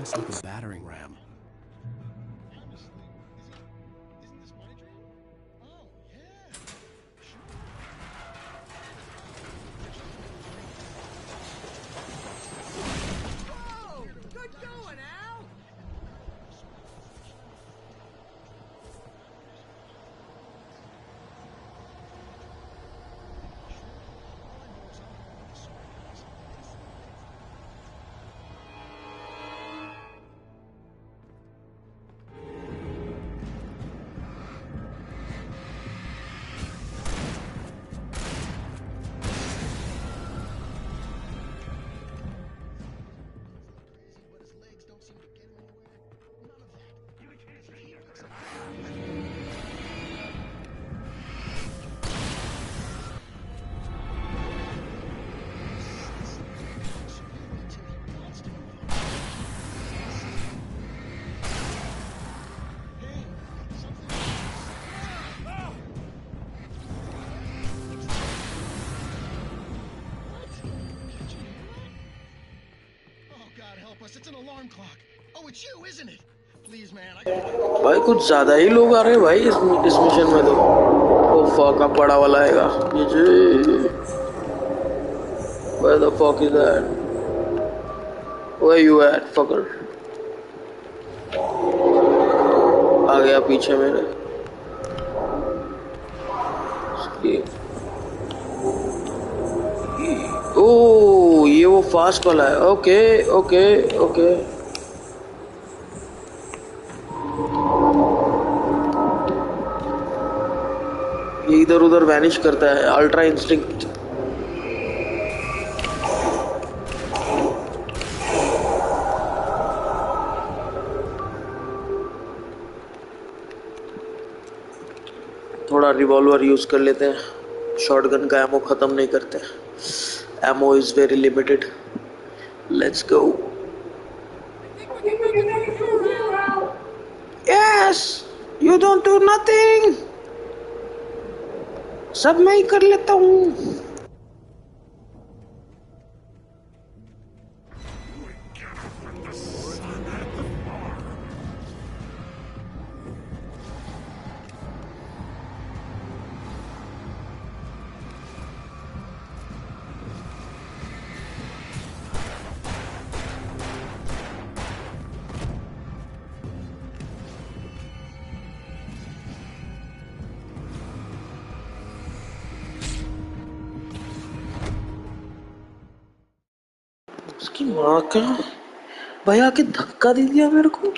messed with the battering ram. It's an alarm clock. Oh, it's you, isn't it? Please, man. भाई कुछ ज्यादा ही लोग आ रहे हैं भाई इस mission में तो। ओ फक अब बड़ा वाला आएगा ये जी। Where the fuck is that? Where you at, fucker? आ गया पीछे मेरे। ओ ये वो फास्ट वाला है। Okay okay okay. ये इधर उधर वैनिश करता है। Ultra instinct. थोड़ा रिवॉल्वर यूज कर लेते हैं। शॉटगन का एमो खत्म नहीं करते। Ammo is very limited. Let's go. Yes you don't do nothing. सब मैं ही कर लेता हूँ। उसकी माँ का भाई आके धक्का दे दिया मेरे को।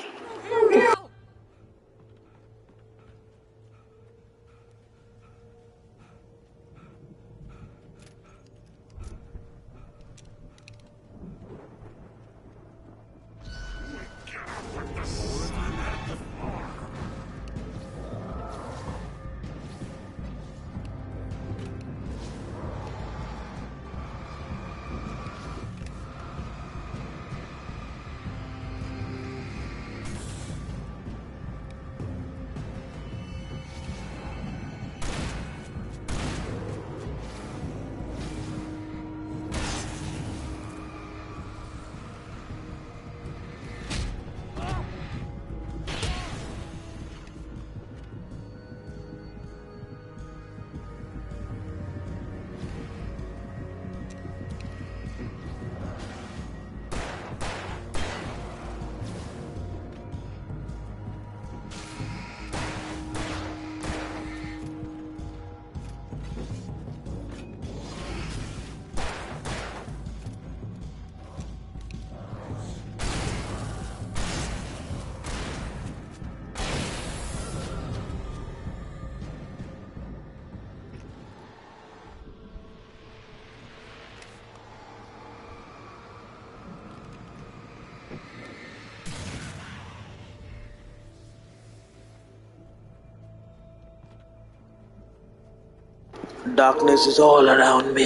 Darkness is all around me.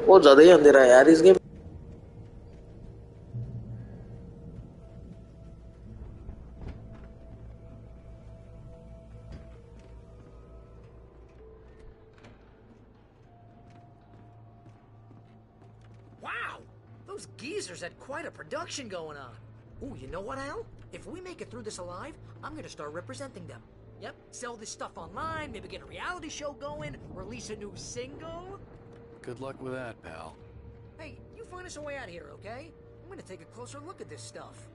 बहुत ज्यादा ही अंधेरा है यार इस game. Wow! Those geezers had quite a production going on. Ooh, you know what, Al? If we make it through this alive, I'm gonna start representing them. Yep, sell this stuff online, maybe get a reality show going, release a new single. Good luck with that, pal. Hey, you find us a way out of here, okay? I'm gonna take a closer look at this stuff.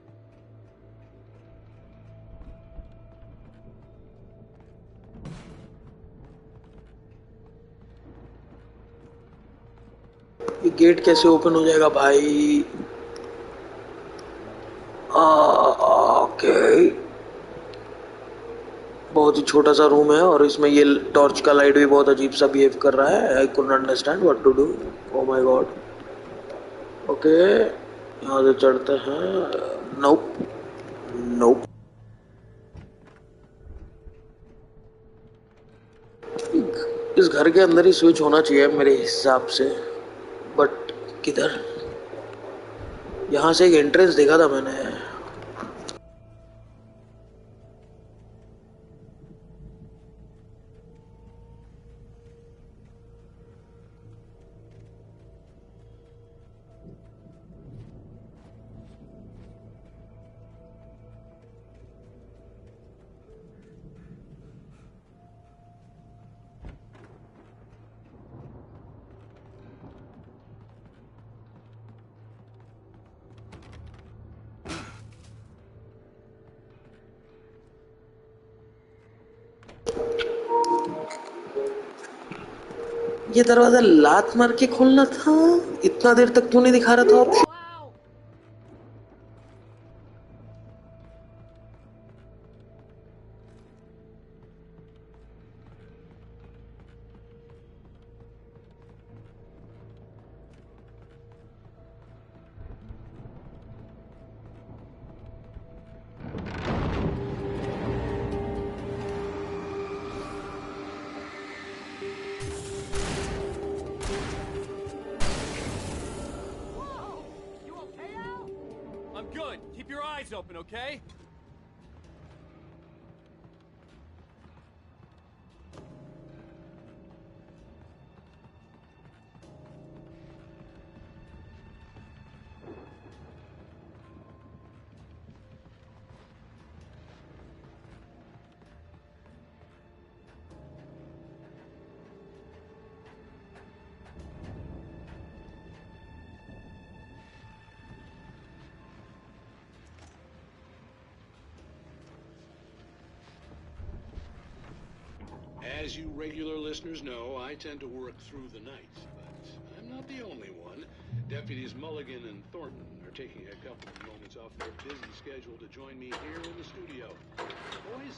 ये gate कैसे open हो जाएगा भाई? Okay, बहुत ही छोटा सा room है और इसमें ये टॉर्च का लाइट भी बहुत अजीब सा बिहेव कर रहा है. I could not understand what to do. Oh my god. Okay, यहाँ से चढ़ते हैं. नोप नोप. इस घर के अंदर ही स्विच होना चाहिए मेरे हिसाब से, बट किधर? यहाँ से एक एंट्रेंस देखा था मैंने. ये दरवाजा लात मार के खोलना था. इतना देर तक क्यों नहीं दिखा रहा था option? I'm good. Keep your eyes open, okay? As you regular listeners know, I tend to work through the night, but I'm not the only one. Deputies Mulligan and Thornton are taking a couple of moments off their busy schedule to join me here in the studio. Boys,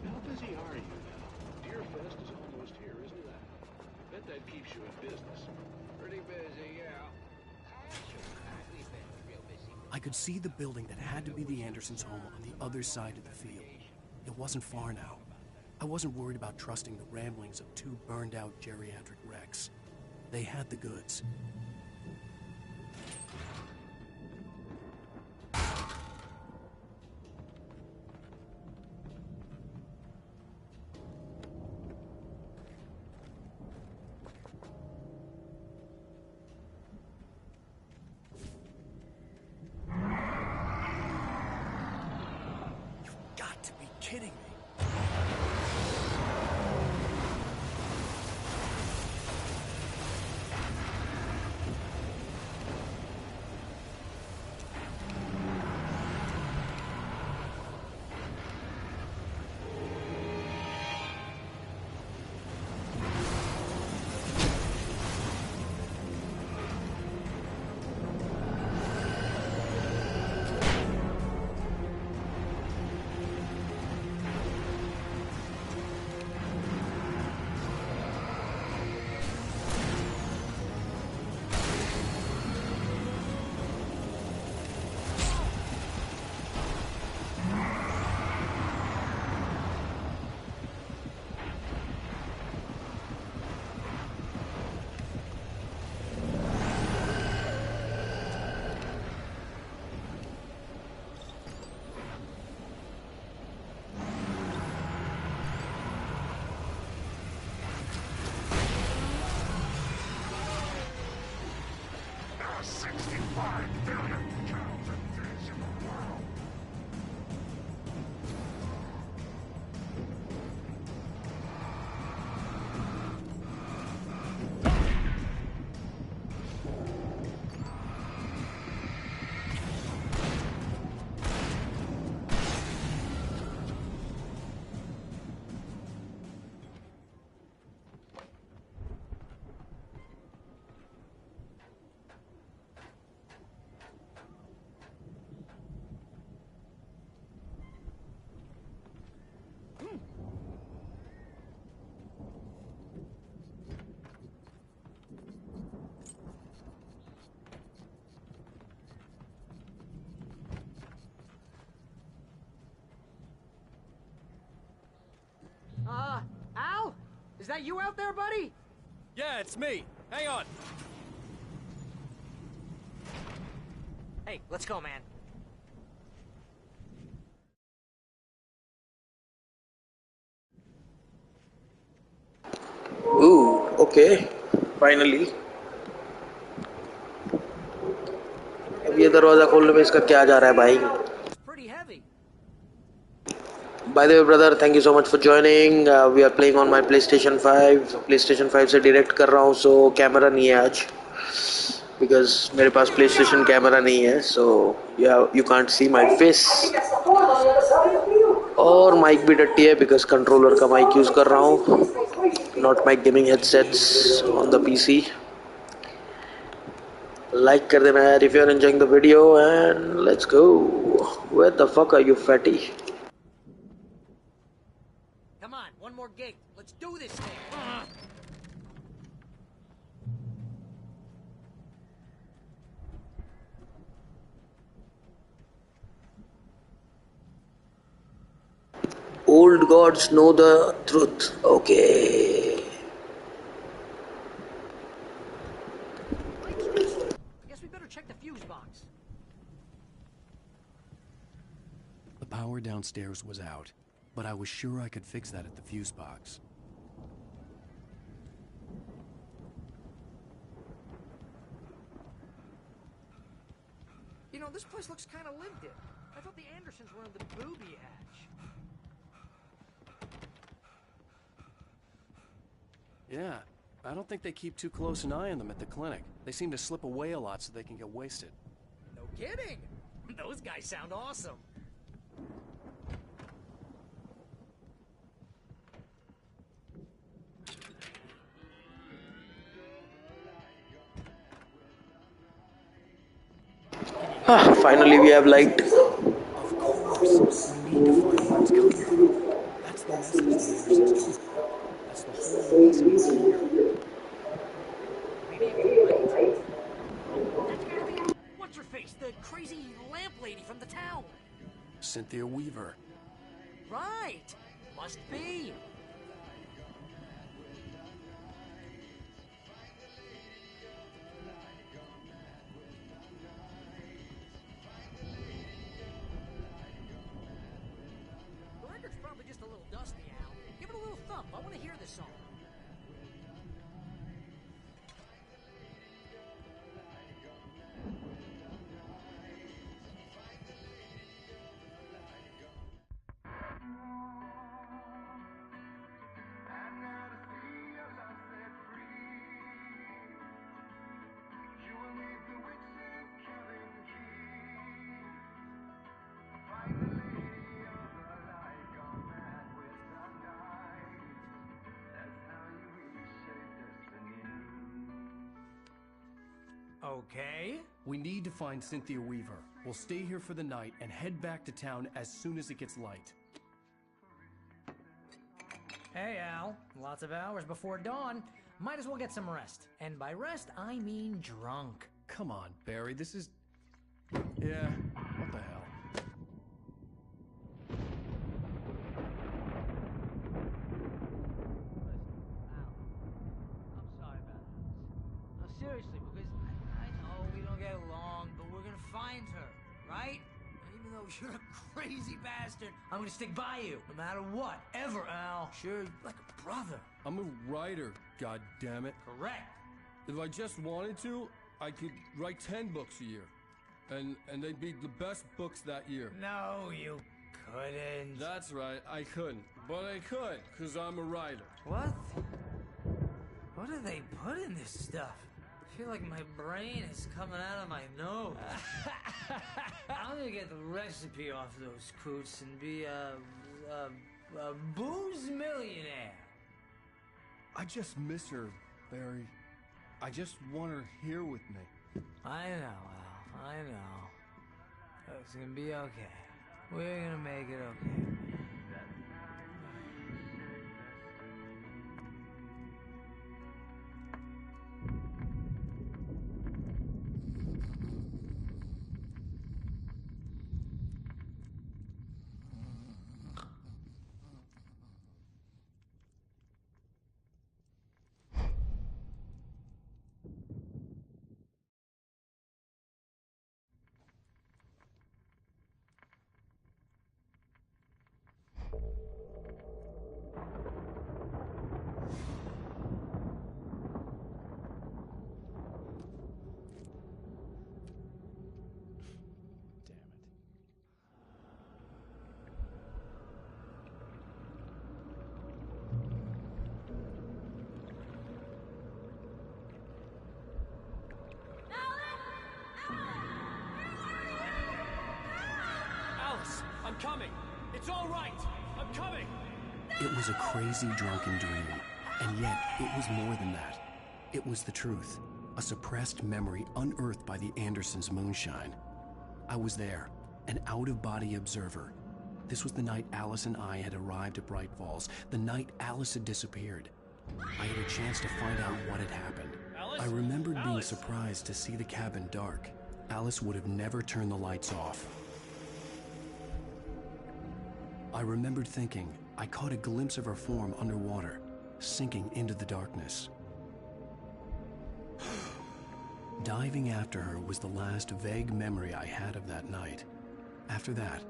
how busy are you now? Deerfest is almost here, isn't that? I bet that keeps you in business. Pretty busy, yeah. We've been real busy. I could see the building that had to be the Andersons' home on the other side of the field. It wasn't far now. I wasn't worried about trusting the ramblings of two burned-out geriatric wrecks. They had the goods. You've got to be kidding me. Is that you out there, buddy? Yeah, it's me. Hang on. Hey, let's go, man. Ooh, okay. Finally. अब ये दरवाजा खोलने में इसका क्या जा रहा है भाई? Pretty heavy. By the way, brother, thank you so much for joining. We are playing on my PlayStation 5. PlayStation 5 से direct कर रहा हूँ, so camera नहीं है आज. Because मेरे पास PlayStation camera नहीं है, so yeah, you can't see my face. और mic भी डट्टी है because controller का mic use कर रहा हूँ, not my gaming headsets on the PC. Like कर देना यार if you are enjoying the video, and let's go. Where the fuck are you, fatty? Come on, one more gig. Let's do this thing. Old gods know the truth. Okay. I guess we better check the fuse box. The power downstairs was out, but I was sure I could fix that at the fuse box. You know, this place looks kind of lived in. I thought the Andersons were in the booby hatch. Yeah, I don't think they keep too close an eye on them at the clinic. They seem to slip away a lot so they can get wasted. No kidding. Those guys sound awesome. Finally, we have light. Of course, we need to find where it's coming from. That's the message the Andersons got. That's the whole reason we're here. Maybe it was right. That's gotta be... What's her face? The crazy lamp lady from the town. Cynthia Weaver. Right. Must be. The record's probably just a little dusty, Al. Give it a little thump. I want to hear this song. Okay. We need to find Cynthia Weaver. We'll stay here for the night and head back to town as soon as it gets light. Hey, Al. Lots of hours before dawn. Might as well get some rest. And by rest, I mean drunk. Come on, Barry, this is... Yeah, what the hell? I'm sorry about this. No, seriously, because I know we don't get along, but we're gonna find her, right? And even though you're a crazy bastard, I'm gonna stick by you, no matter what, ever, Al. Sure, like a brother. I'm a writer, goddammit. Correct. If I just wanted to, I could write 10 books a year. And they'd be the best books that year. No, you couldn't. That's right, I couldn't. But I could, because I'm a writer. What? What do they put in this stuff? I feel like my brain is coming out of my nose. I'm gonna get the recipe off those coots and be a booze millionaire. I just miss her, Barry. I just want her here with me. I know, Al. I know. It's gonna be okay. We're gonna make it okay. I'm coming! It's all right! I'm coming! It was a crazy drunken dream, and yet it was more than that. It was the truth, a suppressed memory unearthed by the Andersons' moonshine. I was there, an out-of-body observer. This was the night Alice and I had arrived at Bright Falls, the night Alice had disappeared. I had a chance to find out what had happened. Alice? I remembered being Alice? surprised to see the cabin dark. Alice would have never turned the lights off. I remembered thinking I caught a glimpse of her form underwater, sinking into the darkness. Diving after her was the last vague memory I had of that night. After that,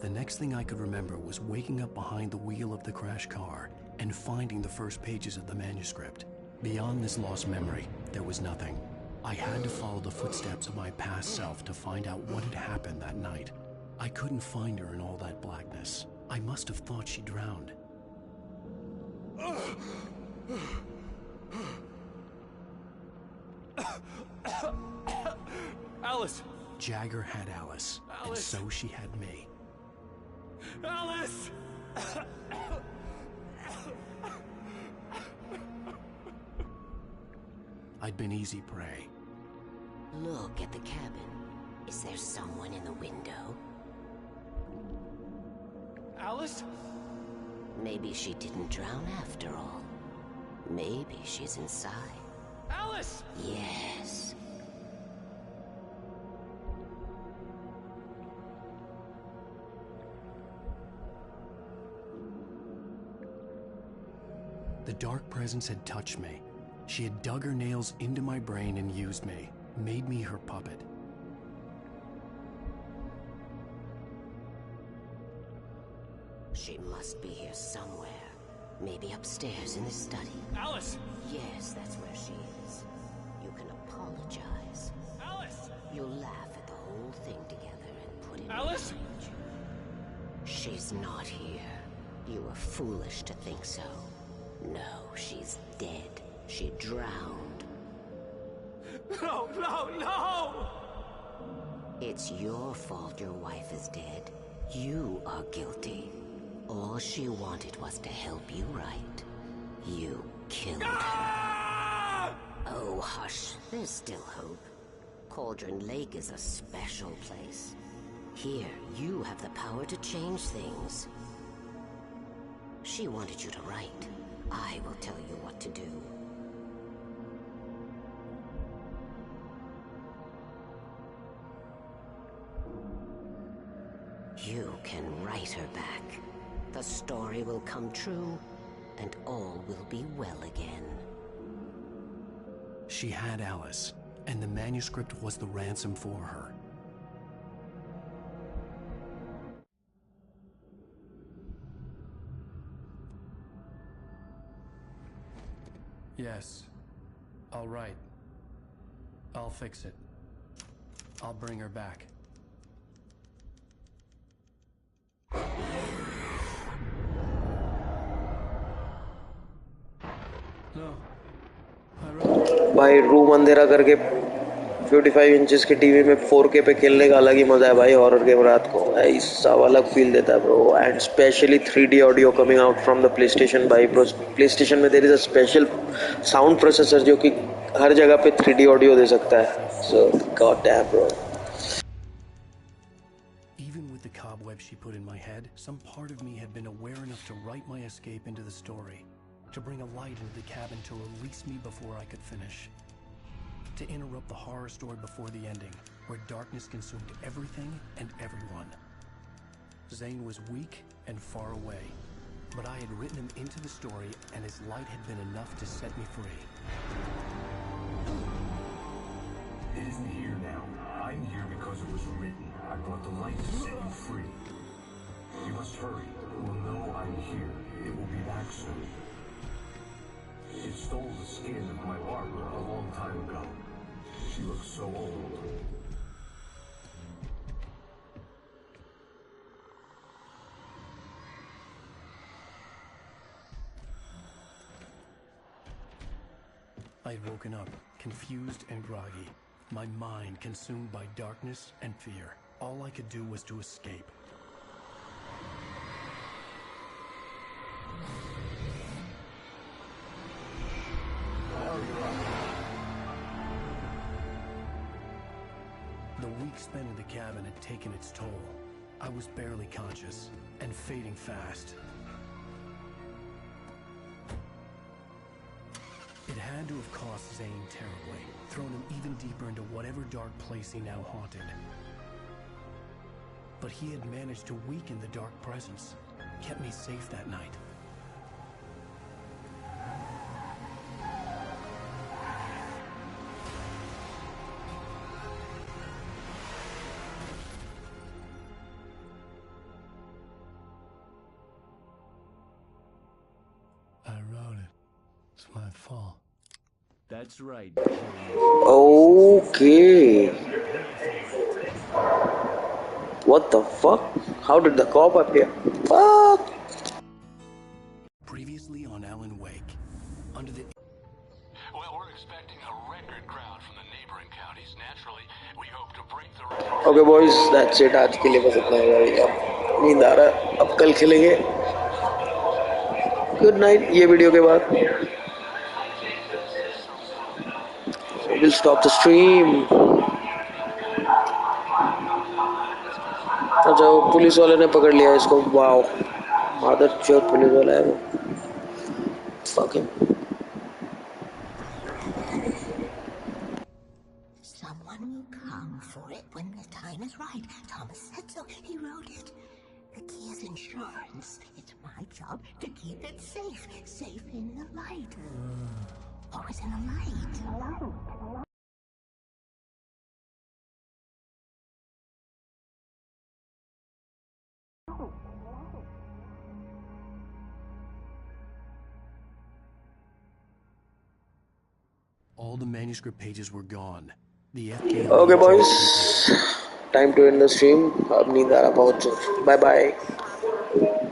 the next thing I could remember was waking up behind the wheel of the crashed car and finding the first pages of the manuscript. Beyond this lost memory, there was nothing. I had to follow the footsteps of my past self to find out what had happened that night. I couldn't find her in all that blackness. I must have thought she drowned. Alice! Jagger had Alice, and Alice! so she had me. Alice! I'd been easy prey. Look at the cabin. Is there someone in the window? Alice? Maybe she didn't drown after all. Maybe she's inside. Alice! Yes. The dark presence had touched me. She had dug her nails into my brain and used me, made me her puppet. She must be here somewhere. Maybe upstairs in the study. Alice! Yes, that's where she is. You can apologize. Alice! You'll laugh at the whole thing together and put it Alice! in the future. She's not here. You were foolish to think so. No, she's dead. She drowned. No, no, no! It's your fault your wife is dead. You are guilty. All she wanted was to help you right. You killed her. Oh, hush. There's still hope. Cauldron Lake is a special place. Here, you have the power to change things. She wanted you to write. I will tell you what to do. You can write her back. The story will come true, and all will be well again. She had Alice, and the manuscript was the ransom for her. Yes. All right. I'll fix it. I'll bring her back. No. भाई room अंधेरा करके 55 inches की TV में 4K पे खेलने का अलग ही मजा है भाई हॉरर गेम रात को ऐसा अलग फील देता है bro and specially 3D audio coming out from the PlayStation भाई ब्रो प्लेस्टेशन में there is a special sound processor जो कि हर जगह पे 3D ऑडियो दे सकता है so god damn bro Even with the cobwebs she put in my head, some part of me had been aware enough to write my escape into the story, to bring a light into the cabin to release me before I could finish. To interrupt the horror story before the ending, where darkness consumed everything and everyone. Zane was weak and far away, but I had written him into the story and his light had been enough to set me free. It isn't here now. I'm here because it was written. I brought the light to set you free. You must hurry. It will know I'm here. It will be back soon. It stole the skin of my Barbara a long time ago. She looks so old. I had woken up, confused and groggy, my mind consumed by darkness and fear. All I could do was to escape. week spent in the cabin had taken its toll. I was barely conscious and fading fast. It had to have cost Zane terribly, thrown him even deeper into whatever dark place he now haunted. But he had managed to weaken the dark presence, kept me safe that night. I wrote it. It's my fault. That's right. Okay. What the fuck? How did the cop appear? Fuck! Previously on Alan Wake, under the... Well, we're expecting a record crowd from the neighboring counties. Naturally, we hope to break the record. Okay boys, that's it. आज के लिए बस इतना ही भाई. अब नींद आ रहा है. अब कल खेलेंगे. Good night. ये वीडियो के बाद. So we'll stop the stream. अच्छा वो पुलिस वाले ने पकड़ लिया इसको. वाओ, मादर चोद पुलिस वाला है वो. Fucking. Someone will come for it when the time is right. Thomas said so. He wrote it. The key is insurance. It's my job to keep it safe. Safe in the light. Always in the light. All the manuscript pages were gone. The FK... Okay boys, time to end the stream. अब नींद आ रहा बहुत जोर. Bye bye.